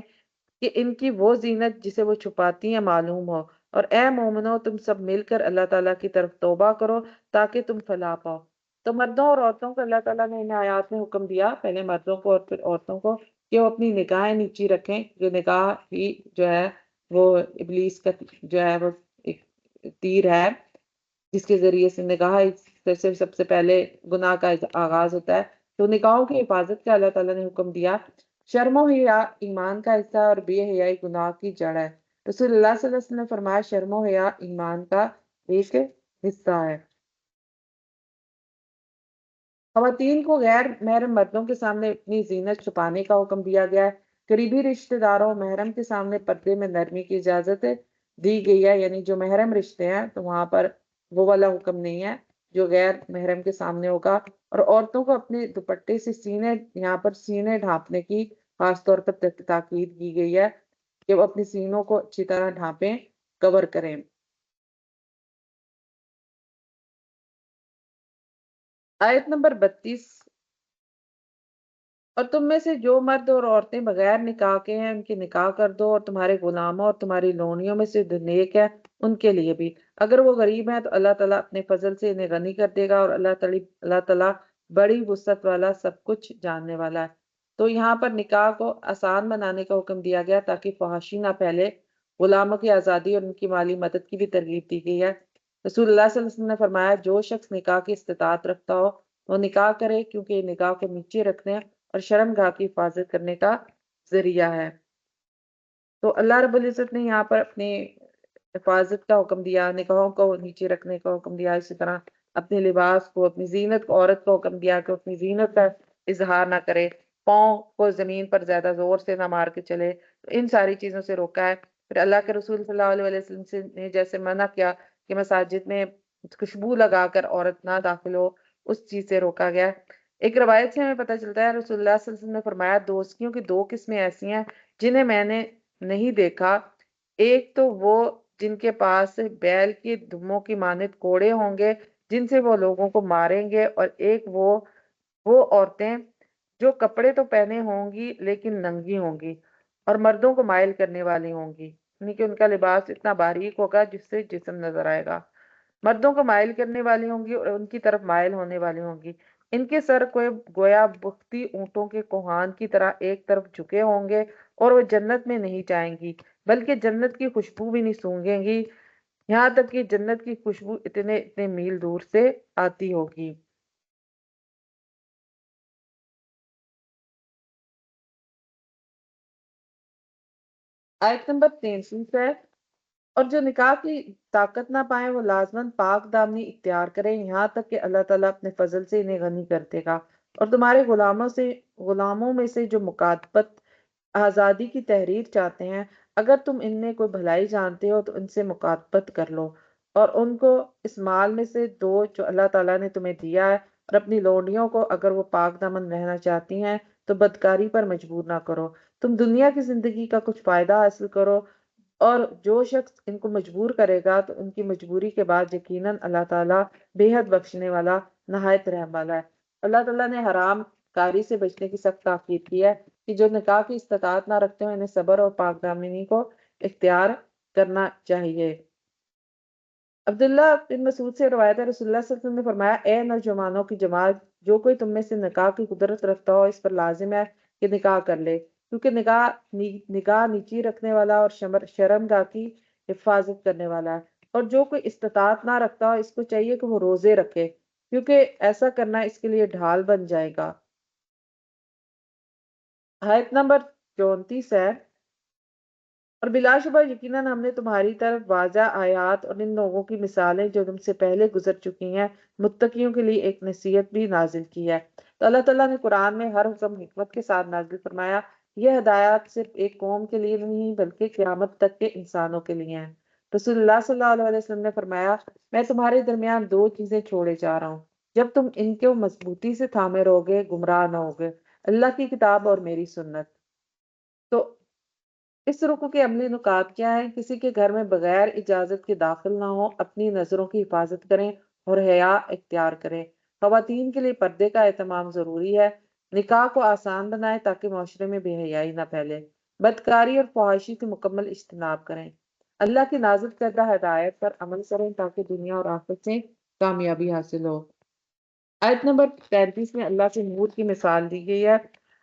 Speaker 1: کہ ان کی وہ زینت جسے وہ چھپاتی ہیں معلوم ہو۔ اور اے مومنو، تم سب مل کر اللہ تعالیٰ کی طرف توبہ کرو تاکہ تم فلاح پاؤ۔ تو مردوں اور عورتوں کو اللہ تعالیٰ نے ان آیات میں حکم دیا، پہلے مردوں کو اور پھر عورتوں کو، کہ وہ اپنی نگاہیں نیچی رکھیں، جو نگاہ ہی جو ہے وہ ابلیس کا جو ہے وہ ایک تیر ہے، جس کے ذریعے سے نگاہ سے سب سے پہلے گناہ کا آغاز ہوتا ہے۔ تو نگاہوں کی حفاظت کا اللہ تعالیٰ نے حکم دیا۔ شرم و حیا ایمان کا حصہ اور بے حیائی گناہ کی جڑ ہے۔ رسول اللہ صلی اللہ علیہ وسلم نے فرمایا شرم و حیا ایمان کا ایک حصہ ہے۔ خواتین کو غیر محرم مردوں کے سامنے اپنی زینت چھپانے کا حکم دیا گیا ہے۔ قریبی رشتہ داروں محرم کے سامنے پردے میں نرمی کی اجازت دی گئی ہے، یعنی جو محرم رشتے ہیں تو وہاں پر وہ والا حکم نہیں ہے جو غیر محرم کے سامنے ہوگا۔ اور عورتوں کو اپنے دوپٹے سے سینے، یہاں پر سینے ڈھانپنے کی خاص طور پر تاکید کی گئی ہے کہ وہ اپنے سینوں کو اچھی طرح ڈھانپیں، کور کریں۔ آیت نمبر 32، اور تم میں سے جو مرد اور عورتیں بغیر نکاح کے ہیں ان کے نکاح کر دو، اور تمہارے غلاموں اور تمہاری لونیوں میں سے جو نیک ہے ان کے لیے بھی، اگر وہ غریب ہیں تو اللہ تعالیٰ اپنے فضل سے انہیں غنی کر دے گا، اور اللہ تعالیٰ بڑی وسعت والا سب کچھ جاننے والا ہے۔ تو یہاں پر نکاح کو آسان بنانے کا حکم دیا گیا تاکہ فحاشی نہ پھیلے۔ غلاموں کی آزادی اور ان کی مالی مدد کی بھی ترغیب دی گئی ہے۔ رسول اللہ صلی اللہ علیہ وسلم نے فرمایا جو شخص نکاح کی استطاعت رکھتا ہو وہ نکاح کرے، کیونکہ یہ نکاح کو نیچے رکھنے اور شرم گاہ کی حفاظت کرنے کا ذریعہ ہے۔ تو اللہ رب العزت نے یہاں پر اپنی حفاظت کا حکم دیا، نگاہوں کو نیچے رکھنے کا حکم دیا، اسی طرح اپنے لباس کو، اپنی زینت کو، عورت کو حکم دیا کہ اپنی زینت کا اظہار نہ کرے، پاؤں کو زمین پر زیادہ زور سے نہ مار کے چلے، تو ان ساری چیزوں سے روکا ہے۔ پھر اللہ کے رسول صلی اللہ علیہ وسلم نے جیسے منع کیا کہ مساجد میں خوشبو لگا کر عورت نہ داخل ہو، اس چیز سے روکا گیا ہے۔ ایک روایت سے ہمیں پتہ چلتا ہے رسول اللہ صلی اللہ علیہ وسلم نے فرمایا دوستیوں کی دو قسمیں ایسی ہیں جنہیں میں نے نہیں دیکھا، ایک تو وہ جن کے پاس بیل کی دموں کی مانند کوڑے ہوں گے جن سے وہ لوگوں کو ماریں گے، اور ایک وہ عورتیں جو کپڑے تو پہنے ہوں گی لیکن ننگی ہوں گی اور مردوں کو مائل کرنے والی ہوں گی، یعنی کہ ان کا لباس اتنا باریک ہوگا جس سے جسم نظر آئے گا، مردوں کو مائل کرنے والی ہوں گی اور ان کی طرف مائل ہونے والی ہوں گی، ان کے سر کو گویا بختی اونٹوں کے کوہان کی طرح ایک طرف جھکے ہوں گے، اور وہ جنت میں نہیں جائیں گی بلکہ جنت کی خوشبو بھی نہیں سونگیں گی، یہاں تک کہ جنت کی خوشبو اتنے اتنے میل دور سے آتی ہوگی۔ آیت نمبر 33 ہے، اور جو نکاح کی طاقت نہ پائیں وہ لازماً پاک دامنی اختیار کریں یہاں تک کہ اللہ تعالیٰ اپنے فضل سے انہیں غنی کر دے گا، اور تمہارے غلاموں میں سے جو مکاتبت آزادی کی تحریر چاہتے ہیں اگر تم ان میں کوئی بھلائی جانتے ہو تو ان سے مکاتبت کر لو، اور ان کو اس مال میں سے دو جو اللہ تعالیٰ نے تمہیں دیا ہے، اور اپنی لونڈیوں کو اگر وہ پاک دامن رہنا چاہتی ہیں تو بدکاری پر مجبور نہ کرو، تم دنیا کی زندگی کا کچھ فائدہ حاصل کرو، اور جو شخص ان کو مجبور کرے گا تو ان کی مجبوری کے بعد یقیناً اللہ تعالیٰ بے حد بخشنے والا نہایت رحم والا ہے۔ اللہ تعالیٰ نے حرام کاری سے بچنے کی سخت تاکید کی ہے کہ جو نکاح کی استطاعت نہ رکھتے ہو انہیں صبر اور پاک دامنی کو اختیار کرنا چاہیے۔ عبداللہ بن مسعود سے روایت ہے رسول اللہ صلی اللہ علیہ وسلم نے فرمایا اے نوجوانوں کی جماعت، جو کوئی تم میں سے نکاح کی قدرت رکھتا ہو اس پر لازم ہے کہ نکاح کر لے، کیونکہ نگاہ نیچی رکھنے والا اور شرم گاہ کی حفاظت کرنے والا ہے، اور جو کوئی استطاعت نہ رکھتا ہو اس کو چاہیے کہ وہ روزے رکھے، کیونکہ ایسا کرنا اس کے لیے ڈھال بن جائے گا۔ آیت نمبر 34 ہے، اور بلا شبہ یقیناً ہم نے تمہاری طرف واضح آیات اور ان لوگوں کی مثالیں جو تم سے پہلے گزر چکی ہیں متقیوں کے لیے ایک نصیحت بھی نازل کی ہے۔ تو اللہ تعالیٰ نے قرآن میں ہر حکم حکمت کے ساتھ نازل فرمایا، یہ ہدایات صرف ایک قوم کے لیے نہیں بلکہ قیامت تک کے انسانوں کے لیے ہیں۔ رسول اللہ صلی اللہ علیہ وسلم نے فرمایا میں تمہارے درمیان دو چیزیں چھوڑے جا رہا ہوں، جب تم ان کو مضبوطی سے تھامے رہو گے گمراہ نہ ہوگے، اللہ کی کتاب اور میری سنت۔ تو اس رکوع کے عملی نکات کیا ہیں؟ کسی کے گھر میں بغیر اجازت کے داخل نہ ہو، اپنی نظروں کی حفاظت کریں اور حیا اختیار کریں۔ خواتین کے لیے پردے کا اہتمام ضروری ہے۔ نکاح کو آسان بنائیں تاکہ معاشرے میں بے حیائی نہ پھیلے۔ بدکاری اور فحاشی سے مکمل اجتناب کریں۔ اللہ کی نازل کردہ ہدایت پر عمل کریں تاکہ دنیا اور آخرت سے کامیابی حاصل ہو۔ آیت نمبر 33 میں اللہ کے نور کی مثال دی گئی ہے۔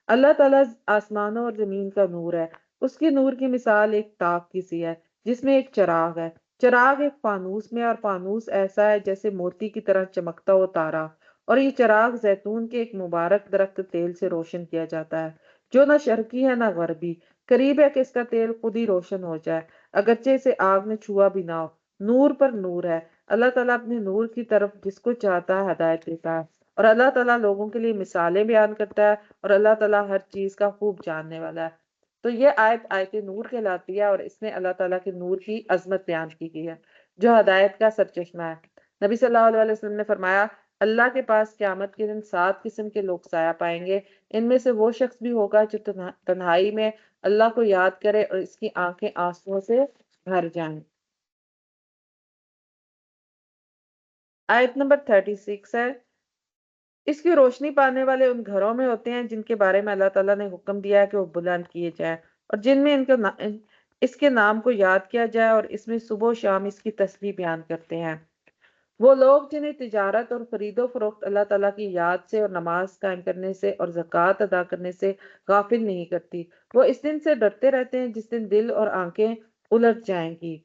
Speaker 1: اللہ تعالیٰ آسمانوں اور زمین کا نور ہے۔ اس کی نور کی مثال ایک تاک کی سی ہے جس میں ایک چراغ ہے۔ چراغ ایک فانوس میں، اور فانوس ایسا ہے جیسے موتی کی طرح چمکتا ہوا تارا، اور یہ چراغ زیتون کے ایک مبارک درخت تیل سے روشن کیا جاتا ہے جو نہ شرقی ہے نہ غربی۔ قریب ہے کہ اس کا تیل خود ہی روشن ہو جائے، اگرچہ اسے آگ نے چھوا بھی نہ ہو۔ نور پر نور ہے۔ اللہ تعالیٰ اپنے نور کی طرف جس کو چاہتا ہے ہدایت دیتا ہے، اور اللہ تعالیٰ لوگوں کے لیے مثالیں بیان کرتا ہے، اور اللہ تعالیٰ ہر چیز کا خوب جاننے والا ہے۔ تو یہ آیت نور کہلاتی ہے، اور اس میں اللہ تعالیٰ کے نور کی عظمت بیان کی گئی ہے جو ہدایت کا سرچشمہ ہے۔ نبی صلی اللہ علیہ وسلم نے فرمایا، اللہ کے پاس قیامت کے دن 7 قسم کے لوگ سایہ پائیں گے۔ ان میں سے وہ شخص بھی ہوگا جو تنہائی میں اللہ کو یاد کرے اور اس کی آنکھیں آنسوؤں سے بھر جائیں۔ آیت نمبر 36 ہے، اس کی روشنی پانے والے ان گھروں میں ہوتے ہیں جن کے بارے میں اللہ تعالیٰ نے حکم دیا ہے کہ وہ بلند کیے جائیں، اور جن میں اس کے نام کو یاد کیا جائے، اور اس میں صبح و شام اس کی تسبیح بیان کرتے ہیں۔ وہ لوگ جنہیں تجارت اور خرید و فروخت اللہ تعالیٰ کی یاد سے اور نماز قائم کرنے سے اور زکوٰۃ ادا کرنے سے غافل نہیں کرتی، وہ اس دن سے ڈرتے رہتے ہیں جس دن دل اور آنکھیں الٹ جائیں گی،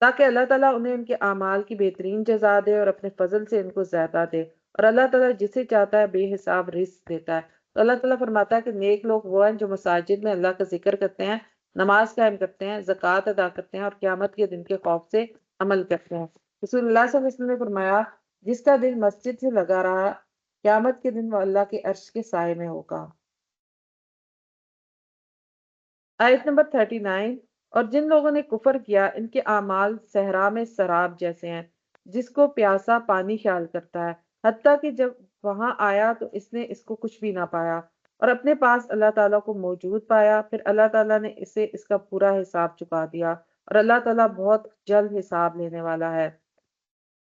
Speaker 1: تاکہ اللہ تعالیٰ انہیں ان کے اعمال کی بہترین جزا دے اور اپنے فضل سے ان کو زیادہ دے، اور اللہ تعالیٰ جسے چاہتا ہے بے حساب رزق دیتا ہے۔ تو اللہ تعالیٰ فرماتا ہے کہ نیک لوگ وہ ہیں جو مساجد میں اللہ کا ذکر کرتے ہیں، نماز قائم کرتے ہیں، زکوٰۃ ادا کرتے ہیں، اور قیامت کے دن کے خوف سے عمل کرتے ہیں۔ رسول اللہ صلی اللہ علیہ وسلم نے فرمایا، جس کا دل مسجد سے لگا رہا، قیامت کے دن وہ اللہ کے عرش کے سائے میں ہوگا۔ آیت نمبر 39، اور جن لوگوں نے کفر کیا ان کے اعمال صحرا میں سراب جیسے ہیں جس کو پیاسا پانی خیال کرتا ہے، حتیٰ کہ جب وہاں آیا تو اس نے اس کو کچھ بھی نہ پایا، اور اپنے پاس اللہ تعالیٰ کو موجود پایا، پھر اللہ تعالیٰ نے اسے اس کا پورا حساب چکا دیا، اور اللہ تعالیٰ بہت جلد حساب لینے والا ہے۔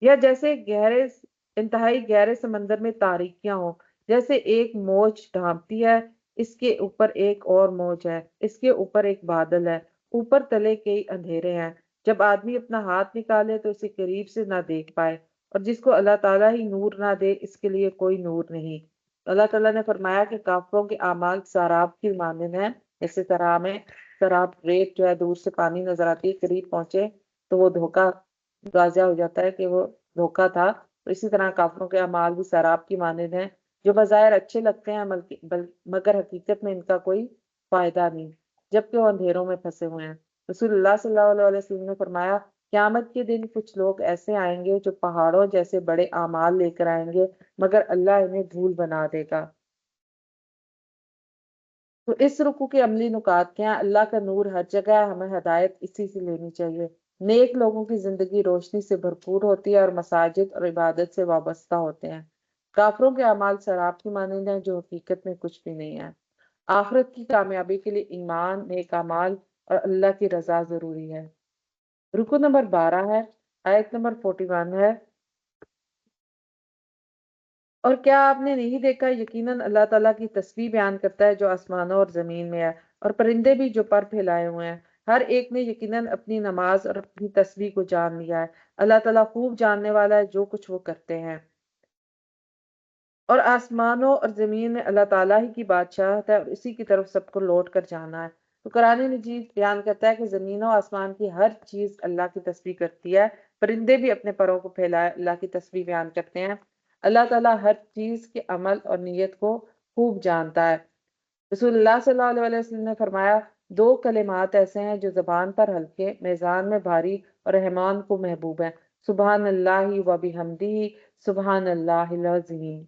Speaker 1: یا جیسے انتہائی گہرے سمندر میں تاریکیاں ہوں، جیسے ایک موج ڈھانپتی ہے، اس کے اوپر ایک اور موج ہے، اس کے اوپر ایک بادل ہے، اوپر تلے کئی اندھیرے ہیں، جب آدمی اپنا ہاتھ نکالے تو اسے قریب سے نہ دیکھ پائے، اور جس کو اللہ تعالیٰ ہی نور نہ دے اس کے لیے کوئی نور نہیں۔ اللہ تعالیٰ نے فرمایا کہ کافروں کے اعمال سراب کی مانند ہیں، اسی طرح میں سراب ریت جو ہے دور سے پانی نظر آتی ہے، قریب پہنچے تو وہ دھوکا واضح ہو جاتا ہے کہ وہ دھوکا تھا۔ تو اسی طرح کافروں کے اعمال بھی سراب کی مانند ہیں جو بظاہر اچھے لگتے ہیں مگر حقیقت میں ان کا کوئی فائدہ نہیں، جبکہ وہ اندھیروں میں پھنسے ہوئے ہیں۔ رسول اللہ صلی اللہ علیہ وسلم نے فرمایا، قیامت کے دن کچھ لوگ ایسے آئیں گے جو پہاڑوں جیسے بڑے اعمال لے کر آئیں گے، مگر اللہ انہیں دھول بنا دے گا۔ تو اس رکوع کے عملی نکات کیا ہیں؟ اللہ کا نور ہر جگہ ہے، ہمیں ہدایت اسی سے لینی چاہیے۔ نیک لوگوں کی زندگی روشنی سے بھرپور ہوتی ہے اور مساجد اور عبادت سے وابستہ ہوتے ہیں۔ کافروں کے اعمال سراب کی مانند ہیں جو حقیقت میں کچھ بھی نہیں ہے۔ آخرت کی کامیابی کے لیے ایمان، نیک اعمال اور اللہ کی رضا ضروری ہے۔ رکوع نمبر 12 ہے، آیت نمبر 41 ہے، اور کیا آپ نے نہیں دیکھا، یقیناً اللہ تعالیٰ کی تسبیح بیان کرتا ہے جو آسمانوں اور زمین میں ہے، اور پرندے بھی جو پر پھیلائے ہوئے ہیں، ہر ایک نے یقیناً اپنی نماز اور اپنی تسبیح کو جان لیا ہے۔ اللہ تعالیٰ خوب جاننے والا ہے جو کچھ وہ کرتے ہیں۔ اور آسمانوں اور زمین میں اللہ تعالیٰ ہی کی بادشاہت ہے، اور اسی کی طرف سب کو لوٹ کر جانا ہے۔ تو قرآن مجید بیان کرتا ہے کہ زمین و آسمان کی ہر چیز اللہ کی تسبیح کرتی ہے، پرندے بھی اپنے پروں کو پھیلائے اللہ کی تسبیح بیان کرتے ہیں۔ اللہ تعالیٰ ہر چیز کے عمل اور نیت کو خوب جانتا ہے۔ رسول اللہ صلی اللہ علیہ وسلم نے فرمایا، 2 کلمات ایسے ہیں جو زبان پر ہلکے، میزان میں بھاری اور رحمان کو محبوب ہیں، سبحان اللہ و بحمدہ، سبحان اللہ العظیم۔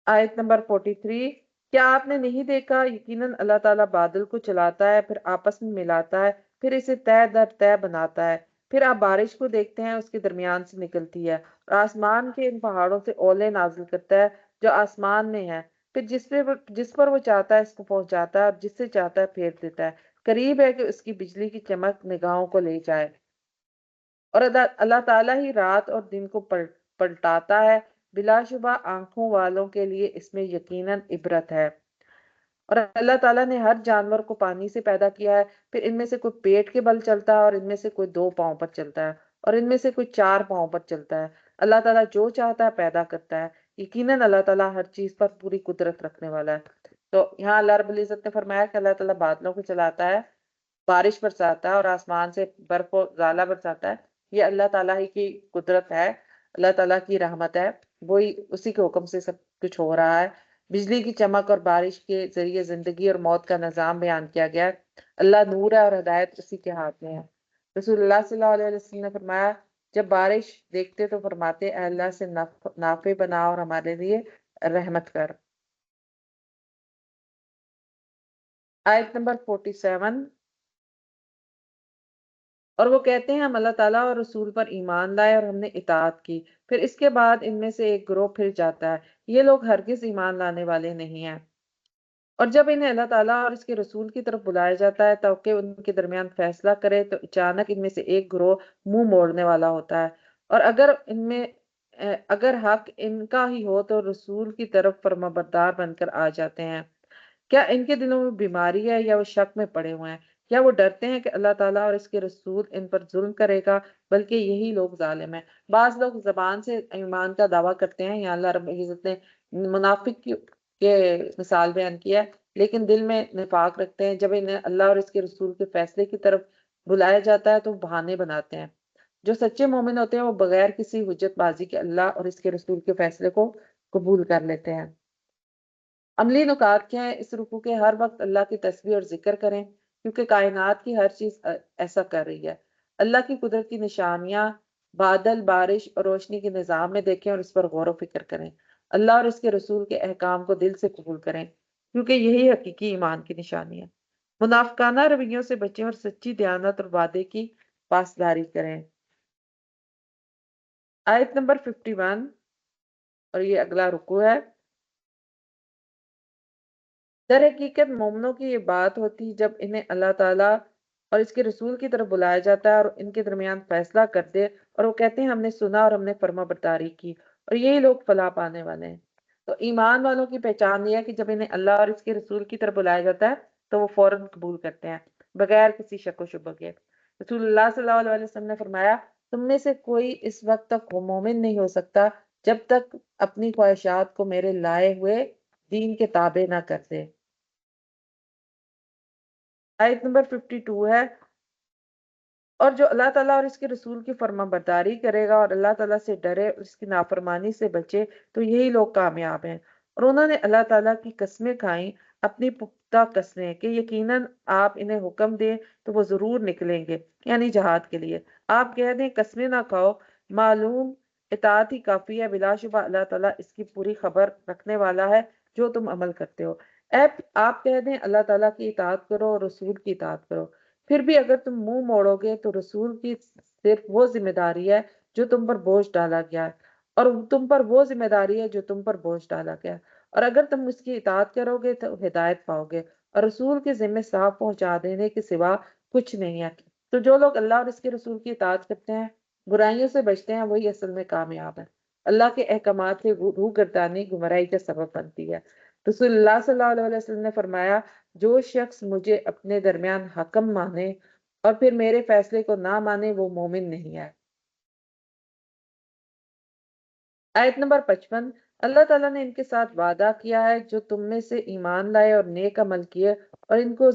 Speaker 1: آیت نمبر 43، کیا آپ نے نہیں دیکھا، یقیناً اللہ تعالیٰ بادل کو چلاتا ہے، پھر آپس میں ملاتا ہے، پھر اسے تہ در تہ بناتا ہے، پھر آپ بارش کو دیکھتے ہیں اس کے درمیان سے نکلتی ہے، اور آسمان کے ان پہاڑوں سے اولے نازل کرتا ہے جو آسمان میں ہے، پھر جس پر وہ چاہتا ہے اس کو پہنچاتا ہے، اور جس سے چاہتا ہے پھیر دیتا ہے، قریب ہے کہ اس کی بجلی کی چمک نگاہوں کو لے جائے۔ اور اللہ تعالیٰ ہی رات اور دن کو پلٹاتا ہے، بلا شبہ آنکھوں والوں کے لیے اس میں یقیناً عبرت ہے۔ اور اللہ تعالیٰ نے ہر جانور کو پانی سے پیدا کیا ہے، پھر ان میں سے کوئی پیٹ کے بل چلتا ہے اور ان میں سے کوئی 2 پاؤں پر چلتا ہے، اور ان میں سے کوئی 4 پاؤں پر چلتا ہے۔ اللہ تعالیٰ جو چاہتا ہے پیدا کرتا ہے، یقیناً اللہ تعالیٰ ہر چیز پر پوری قدرت رکھنے والا ہے۔ تو یہاں اللہ رب العزت نے فرمایا کہ اللہ تعالیٰ بادلوں کو چلاتا ہے، بارش برساتا ہے اور آسمان سے برف و زالہ برساتا ہے۔ یہ اللہ تعالیٰ ہی کی قدرت ہے، اللہ تعالیٰ کی رحمت ہے، وہی اسی کے حکم سے سب کچھ ہو رہا ہے۔ بجلی کی چمک اور بارش کے ذریعے زندگی اور موت کا نظام بیان کیا گیا ہے۔ اللہ نور ہے اور ہدایت اسی کے ہاتھ میں ہے۔ رسول اللہ صلی اللہ علیہ وسلم نے فرمایا، جب بارش دیکھتے تو فرماتے اے اللہ سے نافع بنا اور ہمارے لیے رحمت کر۔ آیت نمبر 47، اور وہ کہتے ہیں ہم اللہ تعالیٰ اور رسول پر ایمان لائے اور ہم نے اطاعت کی، پھر اس کے بعد ان میں سے ایک گروہ پھر جاتا ہے، یہ لوگ ہرگز ایمان لانے والے نہیں ہیں۔ اور جب انہیں اللہ تعالیٰ اور اس کے رسول کی طرف بلایا جاتا ہے تاکہ ان کے درمیان فیصلہ کرے، تو اچانک ان میں سے ایک گروہ منہ موڑنے والا ہوتا ہے، اور اگر حق ان کا ہی ہو تو رسول کی طرف فرمانبردار بن کر آ جاتے ہیں۔ کیا ان کے دلوں میں بیماری ہے یا وہ شک میں پڑے ہوئے ہیں؟ کیا وہ ڈرتے ہیں کہ اللہ تعالیٰ اور اس کے رسول ان پر ظلم کرے گا؟ بلکہ یہی لوگ ظالم ہیں۔ بعض لوگ زبان سے ایمان کا دعویٰ کرتے ہیں، یا اللہ رب العزت نے منافق کے مثال بیان کیا ہے، لیکن دل میں نفاق رکھتے ہیں۔ جب انہیں اللہ اور اس کے رسول کے فیصلے کی طرف بلایا جاتا ہے تو بہانے بناتے ہیں۔ جو سچے مومن ہوتے ہیں وہ بغیر کسی حجت بازی کے اللہ اور اس کے رسول کے فیصلے کو قبول کر لیتے ہیں۔ عملی نکات کیا ہیں؟ اس رکوع کے ہر وقت اللہ کی تسبیح اور ذکر کریں، کیونکہ کائنات کی ہر چیز ایسا کر رہی ہے۔ اللہ کی قدرت کی نشانیاں بادل، بارش اور روشنی کے نظام میں دیکھیں اور اس پر غور و فکر کریں۔ اللہ اور اس کے رسول کے احکام کو دل سے قبول کریں، کیونکہ یہی حقیقی ایمان کی نشانی ہے۔ منافقانہ رویوں سے بچیں اور سچی دیانت اور وعدے کی پاسداری کریں۔ آیت نمبر 51، اور یہ اگلا رکوع ہے۔ در حقیقت مومنوں کی یہ بات ہوتی جب انہیں اللہ تعالیٰ اور اس کے رسول کی طرف بلایا جاتا ہے اور ان کے درمیان فیصلہ کر دے، اور وہ کہتے ہیں ہم نے سنا اور ہم نے فرما برداری کی، اور یہی لوگ فلاح پانے والے ہیں۔ تو ایمان والوں کی پہچان یہ ہے کہ جب انہیں اللہ اور اس کے رسول کی طرف بلایا جاتا ہے تو وہ فوراً قبول کرتے ہیں، بغیر کسی شک و شبہ کے۔ رسول اللہ صلی اللہ علیہ وسلم نے فرمایا، تم میں سے کوئی اس وقت تک مومن نہیں ہو سکتا جب تک اپنی خواہشات کو میرے لائے ہوئے دین کے تابع نہ کر دے۔ آیت نمبر 52 ہے، اور جو اللہ تعالیٰ اور اس کے رسول کی فرما برداری کرے گا اور اللہ تعالیٰ سے ڈرے اور اس کی نافرمانی سے بچے تو یہی لوگ کامیاب ہیں۔ اور انہوں نے اللہ تعالیٰ کی قسمیں کھائیں، اپنی پختہ قسمیں، کہ یقیناً آپ انہیں حکم دیں تو وہ ضرور نکلیں گے، یعنی جہاد کے لیے۔ آپ کہہ دیں قسمیں نہ کھاؤ، معلوم اطاعت ہی کافی ہے، بلا شبہ اللہ تعالیٰ اس کی پوری خبر رکھنے والا ہے جو تم عمل کرتے ہو۔ آپ کہہ دیں اللہ تعالیٰ کی اطاعت کرو اور رسول کی اطاعت کرو۔ پھر بھی اگر تم منہ موڑو گے تو رسول کی صرف وہ ذمہ داری ہے جو تم پر بوجھ ڈالا گیا ہے، اور تم پر وہ ذمہ داری ہے جو تم پر بوجھ ڈالا گیا ہے، اور اگر تم اس کی اطاعت کرو گے تو ہدایت پاؤ گے، اور رسول کے ذمہ صاف پہنچا دینے کے سوا کچھ نہیں ہے۔ تو جو لوگ اللہ اور اس کے رسول کی اطاعت کرتے ہیں، برائیوں سے بچتے ہیں، وہی اصل میں کامیاب ہے۔ اللہ کے احکامات سے روح گردانی گمراہی کا سبب بنتی ہے۔ رسول اللہ صلی اللہ علیہ وسلم نے فرمایا، جو شخص مجھے اپنے درمیان حکم مانے اور پھر میرے فیصلے کو نہ مانے وہ مومن نہیں ہے۔ آیت نمبر 55، اللہ تعالیٰ نے ان کے ساتھ وعدہ کیا ہے جو تم میں سے ایمان لائے اور نیک عمل کیے، اور ان کو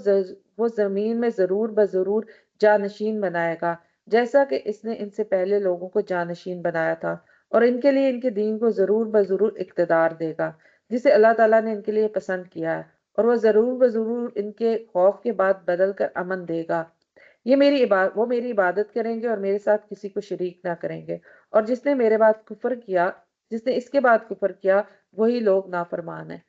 Speaker 1: وہ زمین میں ضرور بضرور جانشین بنائے گا، جیسا کہ اس نے ان سے پہلے لوگوں کو جانشین بنایا تھا، اور ان کے لیے ان کے دین کو ضرور بضرور اقتدار دے گا جسے اللہ تعالیٰ نے ان کے لیے پسند کیا ہے، اور وہ ضرور بضرور ان کے خوف کے بعد بدل کر امن دے گا۔ وہ میری عبادت کریں گے اور میرے ساتھ کسی کو شریک نہ کریں گے، اور جس نے اس کے بعد کفر کیا وہی لوگ نافرمان ہیں۔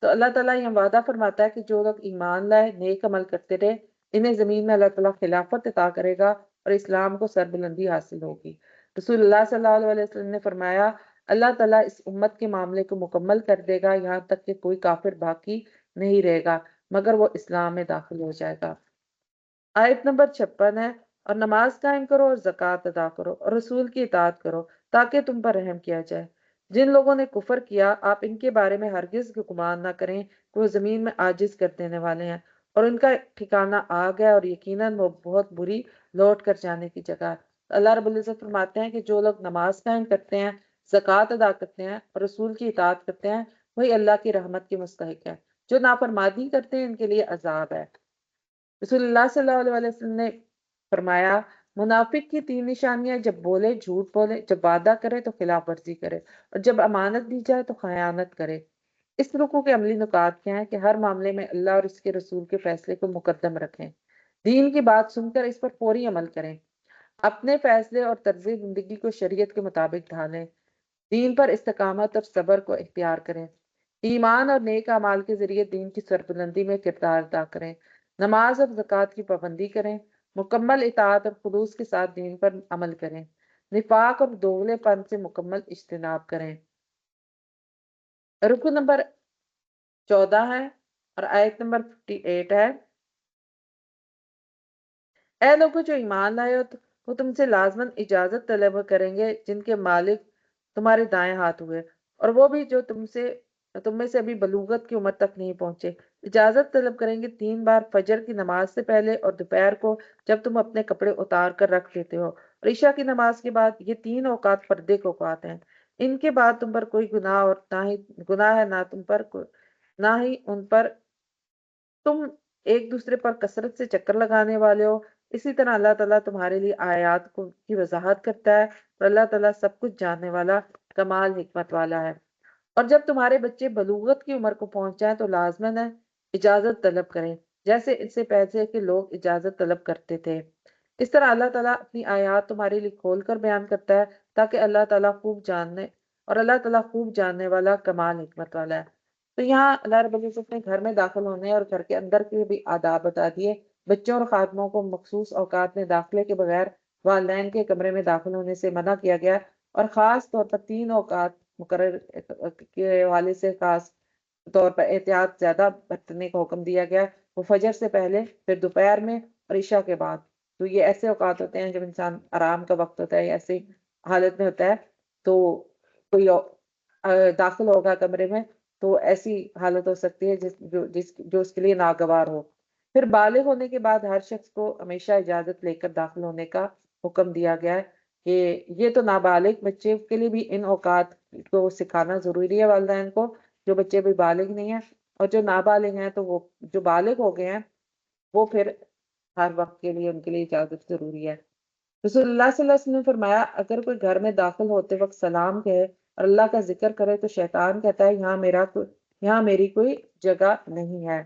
Speaker 1: تو اللہ تعالیٰ یہ وعدہ فرماتا ہے کہ جو لوگ ایمان لائے، نیک عمل کرتے رہے، انہیں زمین میں اللہ تعالیٰ خلافت عطا کرے گا اور اسلام کو سربلندی حاصل ہوگی۔ رسول اللہ صلی اللہ علیہ وسلم نے فرمایا، اللہ تعالیٰ اس امت کے معاملے کو مکمل کر دے گا یہاں تک کہ کوئی کافر باقی نہیں رہے گا مگر وہ اسلام میں داخل ہو جائے گا۔ آیت نمبر 56 ہے، اور نماز قائم کرو اور زکوٰۃ ادا کرو اور رسول کی اطاعت کرو تاکہ تم پر رحم کیا جائے۔ جن لوگوں نے کفر کیا آپ ان کے بارے میں ہرگز گمان نہ کریں کہ وہ زمین میں عاجز کر دینے والے ہیں، اور ان کا ٹھکانہ آگ ہے اور یقیناً وہ بہت بری لوٹ کر جانے کی جگہ ہے۔ اللہ رب العزت فرماتے ہیں کہ جو لوگ نماز قائم کرتے ہیں، زکوٰۃ ادا کرتے ہیں اور رسول کی اطاعت کرتے ہیں، وہی اللہ کی رحمت کے مستحق ہے۔ جو نافرمانی کرتے ہیں ان کے لیے عذاب ہے۔ رسول اللہ صلی اللہ علیہ وسلم نے فرمایا، منافق کی 3 نشانیاں: جب بولے جھوٹ بولے، جب وعدہ کرے تو خلاف ورزی کرے، اور جب امانت دی جائے تو خیانت کرے۔ اس رکوع کے عملی نکات کیا ہیں کہ ہر معاملے میں اللہ اور اس کے رسول کے فیصلے کو مقدم رکھیں، دین کی بات سن کر اس پر فوری عمل کریں، اپنے فیصلے اور طرز زندگی کو شریعت کے مطابق ڈھالیں، دین پر استقامت اور صبر کو اختیار کریں، ایمان اور نیک اعمال کے ذریعے دین کی سربلندی میں کردار ادا کریں، نماز اور زکوٰۃ کی پابندی کریں، مکمل اطاعت اور خلوص کے ساتھ دین پر عمل کریں، نفاق اور دوغلے پن سے مکمل اجتناب کریں۔ رکن نمبر 14 ہے اور آیت نمبر 58 ہے، اے لوگوں جو ایمان لائے ہو وہ تم سے لازماً اجازت طلب کریں گے جن کے مالک تمہارے دائیں ہاتھ ہوئے، اور وہ بھی جو تم میں سے ابھی بلوغت کی عمر تک نہیں پہنچے۔ اجازت طلب کریں گے 3 بار، فجر کی نماز سے پہلے اور دوپہر کو جب تم اپنے کپڑے اتار کر رکھ لیتے ہو، اور عشاء کی نماز کے بعد۔ یہ 3 اوقات پردے کے اوقات ہیں، ان کے بعد تم پر کوئی گناہ اور نہ ہی گناہ ہے، نہ ہی ان پر تم ایک دوسرے پر کثرت سے چکر لگانے والے ہو۔ اسی طرح اللہ تعالیٰ تمہارے لیے آیات کی وضاحت کرتا ہے، اور اللہ تعالیٰ سب کچھ جاننے والا، کمال حکمت والا ہے۔ اور جب تمہارے بچے بلوغت کی عمر کو پہنچ جائیں تو لازماً ہے اجازت طلب کریں، جیسے اس سے پہلے کہ لوگ اجازت طلب کرتے تھے۔ اس طرح اللہ تعالیٰ اپنی آیات تمہارے لیے کھول کر بیان کرتا ہے تاکہ اللہ تعالیٰ خوب جاننے والا، کمال حکمت والا ہے۔ تو یہاں اللہ رب العزت نے گھر میں داخل ہونے اور گھر کے اندر کے بھی آداب بتا دیے۔ بچوں اور خادموں کو مخصوص اوقات میں داخلے کے بغیر والدین کے کمرے میں داخل ہونے سے منع کیا گیا، اور خاص طور پر 3 اوقات مقرر کے حوالے سے خاص طور پر احتیاط زیادہ برتنے کا حکم دیا گیا۔ وہ فجر سے پہلے، پھر دوپہر میں اور عشاء کے بعد۔ تو یہ ایسے اوقات ہوتے ہیں جب انسان آرام کا وقت ہوتا ہے یا ایسی حالت میں ہوتا ہے، تو کوئی داخل ہوگا کمرے میں تو ایسی حالت ہو سکتی ہے جو اس کے لیے ناگوار ہو۔ پھر بالغ ہونے کے بعد ہر شخص کو ہمیشہ اجازت لے کر داخل ہونے کا حکم دیا گیا ہے کہ یہ تو نابالغ بچے کے لیے بھی ان اوقات کو سکھانا ضروری ہے والدین کو، جو بچے بھی بالغ نہیں ہیں، اور جو نابالغ ہیں تو وہ جو بالغ ہو گئے ہیں وہ پھر ہر وقت کے لیے ان کے لیے اجازت ضروری ہے۔ رسول اللہ صلی اللہ علیہ وسلم نے فرمایا، اگر کوئی گھر میں داخل ہوتے وقت سلام کہے اور اللہ کا ذکر کرے تو شیطان کہتا ہے یہاں میری کوئی جگہ نہیں ہے۔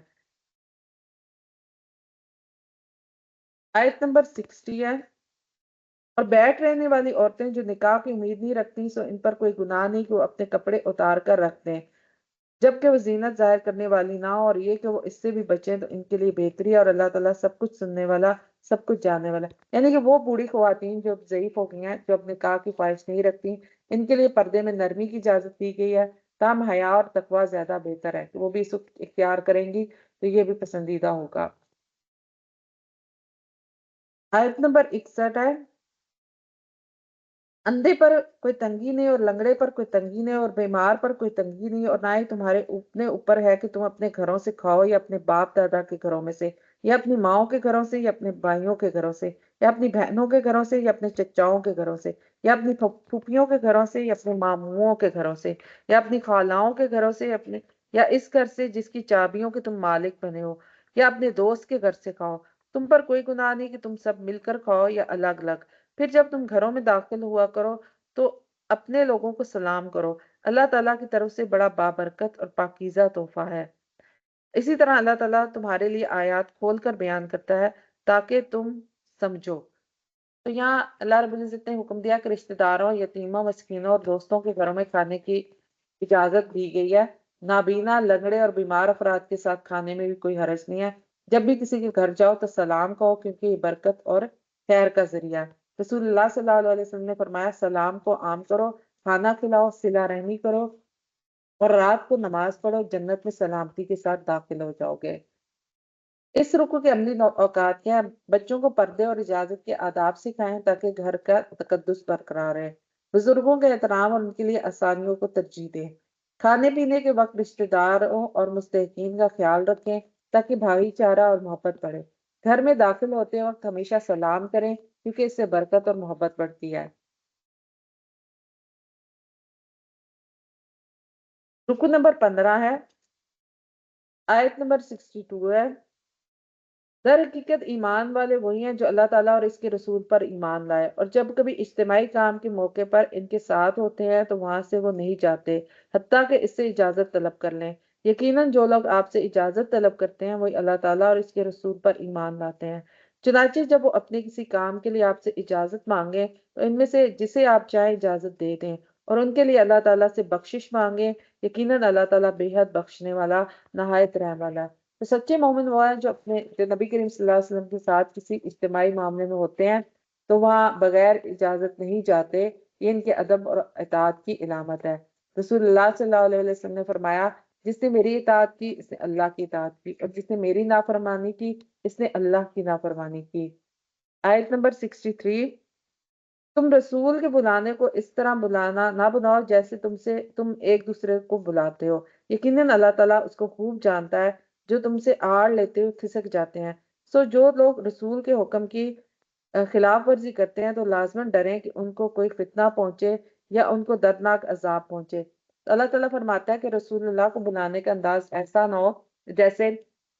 Speaker 1: آیت نمبر 60 ہے، اور بیٹھ رہنے والی عورتیں جو نکاح کی امید نہیں رکھتی سو ان پر کوئی گناہ نہیں کہ وہ اپنے کپڑے اتار کر رکھ دیں، جبکہ وہ زینت ظاہر کرنے والی نہ ہو، اور یہ کہ وہ اس سے بھی بچیں تو ان کے لیے بہتری ہے، اور اللہ تعالیٰ سب کچھ سننے والا، سب کچھ جاننے والا۔ یعنی کہ وہ بوڑھی خواتین جو ضعیف ہو گئی ہیں، جو اپنے نکاح کی خواہش نہیں رکھتی، ان کے لیے پردے میں نرمی کی اجازت دی گئی ہے، تاہم حیا اور تقوی زیادہ بہتر ہے کہ وہ بھی اس کو اختیار کریں گی تو یہ بھی پسندیدہ ہوگا۔ آیت نمبر 61 ہے، اندھے پر کوئی تنگی نہیں اور لنگڑے پر کوئی تنگی نہیں اور بیمار پر کوئی تنگی نہیں، اور نہ ہی تمہارے اپنے اوپر ہے کہ تم اپنے گھروں سے کھاؤ، یا اپنے باپ دادا کے گھروں میں سے، یا اپنی ماؤں کے گھروں سے، یا اپنے بھائیوں کے گھروں سے، یا اپنی بہنوں کے گھروں سے، یا اپنے چچاؤں کے گھروں سے، یا اپنی پھوپھیوں کے گھروں سے، یا اپنے ماموؤں کے گھروں سے، یا اپنی خالاؤں کے گھروں سے، یا اس گھر سے جس کی چابیوں کے تم مالک بنے ہو، یا اپنے دوست کے گھر سے کھاؤ۔ تم پر کوئی گناہ نہیں کہ تم سب مل کر کھاؤ یا الگ الگ۔ پھر جب تم گھروں میں داخل ہوا کرو تو اپنے لوگوں کو سلام کرو، اللہ تعالیٰ کی طرف سے بڑا بابرکت اور پاکیزہ تحفہ ہے۔ اسی طرح اللہ تعالیٰ تمہارے لیے آیات کھول کر بیان کرتا ہے تاکہ تم سمجھو۔ تو یہاں اللہ رب العزت نے حکم دیا کہ رشتہ داروں، یتیموں، مسکینوں اور دوستوں کے گھروں میں کھانے کی اجازت دی گئی ہے۔ نابینا، لنگڑے اور بیمار افراد کے ساتھ کھانے میں بھی کوئی حرج نہیں ہے۔ جب بھی کسی کے گھر جاؤ تو سلام کہو، کیونکہ یہ برکت اور خیر کا ذریعہ ہے۔ رسول اللہ صلی اللہ علیہ وسلم نے فرمایا، سلام کو عام کرو، کھانا کھلاؤ، صلہ رحمی کرو، اور رات کو نماز پڑھو، جنت میں سلامتی کے ساتھ داخل ہو جاؤ گے۔ اس رکوع کے عملی اوقات کیا ہیں؟ بچوں کو پردے اور اجازت کے آداب سکھائیں تاکہ گھر کا تقدس برقرار رہے۔ بزرگوں کے احترام اور ان کے لیے آسانیوں کو ترجیح دیں۔ کھانے پینے کے وقت رشتہ داروں اور مستحقین کا خیال رکھیں تاکہ بھائی چارہ اور محبت بڑھے۔ گھر میں داخل ہوتے وقت ہمیشہ سلام کریں، کیونکہ اس سے برکت اور محبت بڑھتی ہے۔ رکن نمبر 15 ہے، آیت نمبر 62 ہے، در حقیقت ایمان والے وہی ہیں جو اللہ تعالیٰ اور اس کے رسول پر ایمان لائے، اور جب کبھی اجتماعی کام کے موقع پر ان کے ساتھ ہوتے ہیں تو وہاں سے وہ نہیں جاتے حتیٰ کہ اس سے اجازت طلب کر لیں۔ یقیناً جو لوگ آپ سے اجازت طلب کرتے ہیں وہی اللہ تعالیٰ اور اس کے رسول پر ایمان لاتے ہیں۔ چنانچہ جب وہ اپنے کسی کام کے لیے آپ سے اجازت مانگیں تو ان میں سے جسے آپ چاہیں اجازت دے دیں، اور ان کے لیے اللہ تعالیٰ سے بخشش مانگیں۔ یقیناً اللہ تعالیٰ بے حد بخشنے والا، نہایت رحم والا ہے۔ تو سچے مومن وہ ہیں جو نبی کریم صلی اللہ علیہ وسلم کے ساتھ کسی اجتماعی معاملے میں ہوتے ہیں تو وہاں بغیر اجازت نہیں جاتے۔ یہ ان کے ادب اور اطاعت کی علامت ہے۔ رسول اللہ صلی اللہ علیہ وسلم نے فرمایا، جس نے میری اطاعت کی اس نے اللہ کی اطاعت کی، اور جس نے میری نافرمانی کی اس نے اللہ کی نافرمانی کی۔ آیت نمبر 63، تم رسول کے بلانے کو اس طرح بلانا نہ بناؤ جیسے تم ایک دوسرے کو بلاتے ہو۔ یقیناً اللہ تعالیٰ اس کو خوب جانتا ہے جو تم سے آڑ لیتے ہوئے کھسک جاتے ہیں۔ سو جو لوگ رسول کے حکم کی خلاف ورزی کرتے ہیں تو لازماً ڈریں کہ ان کو کوئی فتنہ پہنچے یا ان کو دردناک عذاب پہنچے۔ تو اللہ تعالیٰ فرماتا ہے کہ رسول اللہ کو بلانے کا انداز ایسا نہ ہو جیسے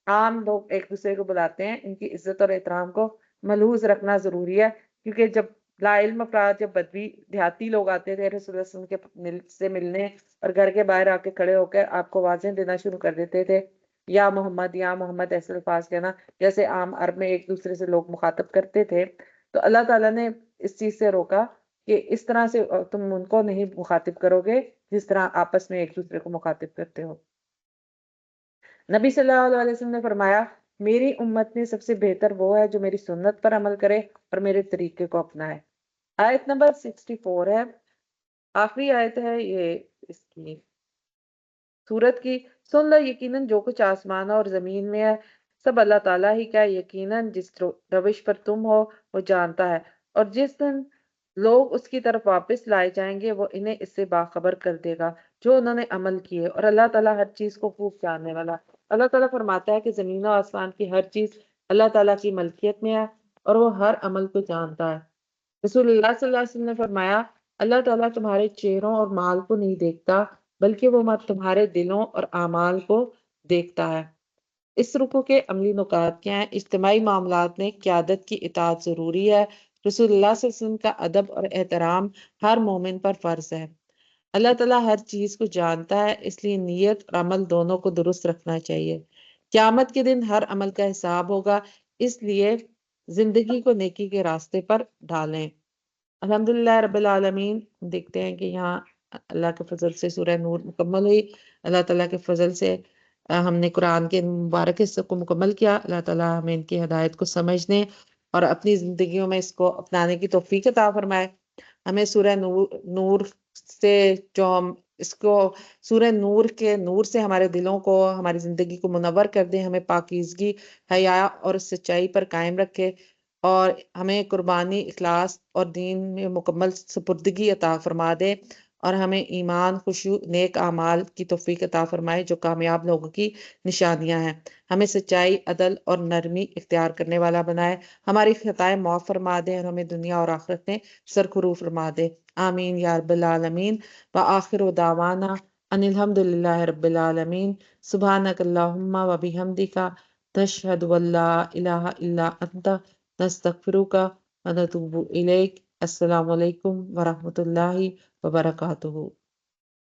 Speaker 1: عام لوگ ایک دوسرے کو بلاتے ہیں۔ ان کی عزت اور احترام کو ملحوظ رکھنا ضروری ہے، کیونکہ جب لا علم افراد یا بدوی دیہاتی لوگ آتے تھے رسول اللہ صلی اللہ علیہ وسلم سے ملنے، اور گھر کے باہر آ کے کھڑے ہو کر آپ کو آوازیں دینا شروع کر دیتے تھے، یا محمد ایسے الفاظ کہنا جیسے عام عرب میں ایک دوسرے سے لوگ مخاطب کرتے تھے، تو اللہ تعالیٰ نے اس چیز سے روکا کہ اس طرح سے تم ان کو نہیں مخاطب کرو گے جس طرح آپس میں ایک دوسرے کو مخاطب کرتے ہو۔ نبی صلی اللہ علیہ وسلم نے فرمایا، میری امت میں سب سے بہتر وہ ہے جو میری سنت پر عمل کرے اور میرے طریقے کو اپنائے۔ آیت نمبر 64 ہے، آخری آیت ہے یہ اس کی سورت کی۔ سن لو، یقیناً جو کچھ آسمانوں اور زمین میں ہے سب اللہ تعالیٰ ہی کا ہے۔ یقیناً جس روش پر تم ہو وہ جانتا ہے، اور جس دن لوگ اس کی طرف واپس لائے جائیں گے وہ انہیں اس سے باخبر کر دے گا جو انہوں نے عمل کیے، اور اللہ تعالیٰ ہر چیز کو خوب جاننے والا۔ اللہ تعالیٰ فرماتا ہے کہ زمین و آسمان کی ہر چیز اللہ تعالیٰ کی ملکیت میں ہے اور وہ ہر عمل کو جانتا ہے۔ رسول اللہ صلی اللہ علیہ وسلم نے فرمایا، اللہ تعالیٰ تمہارے چہروں اور مال کو نہیں دیکھتا بلکہ وہ تمہارے دلوں اور اعمال کو دیکھتا ہے۔ اس رکوع کے عملی نکات کیا ہیں؟ اجتماعی معاملات میں قیادت کی اطاعت ضروری ہے۔ رسول اللہ صلی اللہ علیہ وسلم کا ادب اور احترام ہر مومن پر فرض ہے۔ اللہ تعالیٰ ہر چیز کو جانتا ہے، اس لیے نیت اور عمل دونوں کو درست رکھنا چاہیے۔ قیامت کے دن ہر عمل کا حساب ہوگا، اس لیے زندگی کو نیکی کے راستے پر ڈالیں۔ الحمدللہ رب العالمین، دیکھتے ہیں کہ یہاں اللہ کے فضل سے سورہ نور مکمل ہوئی۔ اللہ تعالیٰ کے فضل سے ہم نے قرآن کے مبارک حصے کو مکمل کیا۔ اللہ تعالیٰ ہمیں ان کی ہدایت کو سمجھنے اور اپنی زندگیوں میں اس کو اپنانے کی توفیق عطا فرمائے۔ ہمیں سورہ نور سے جو ہم اس کو سورہ نور کے نور سے ہمارے دلوں کو، ہماری زندگی کو منور کر دے، ہمیں پاکیزگی، حیا اور سچائی پر قائم رکھے، اور ہمیں قربانی، اخلاص اور دین میں مکمل سپردگی عطا فرما دے، اور ہمیں ایمان، خشوع، نیک اعمال کی توفیق عطا فرمائے جو کامیاب لوگوں کی نشانیاں ہیں۔ ہمیں سچائی، عدل اور نرمی اختیار کرنے والا بنائے، ہماری خطائیں معاف فرما دے اور ہمیں دنیا اور آخرت میں سرخرو فرما دے۔ آمین یا رب العالمین۔ وآخر دعوانا ان الحمد للہ رب العالمین۔ سبحانک اللہم و بحمدک، نشہد ان لا الہ الا انت، نستغفرک و نتوب الیک۔ السلام علیکم ورحمۃ اللہ وبرکاتہ۔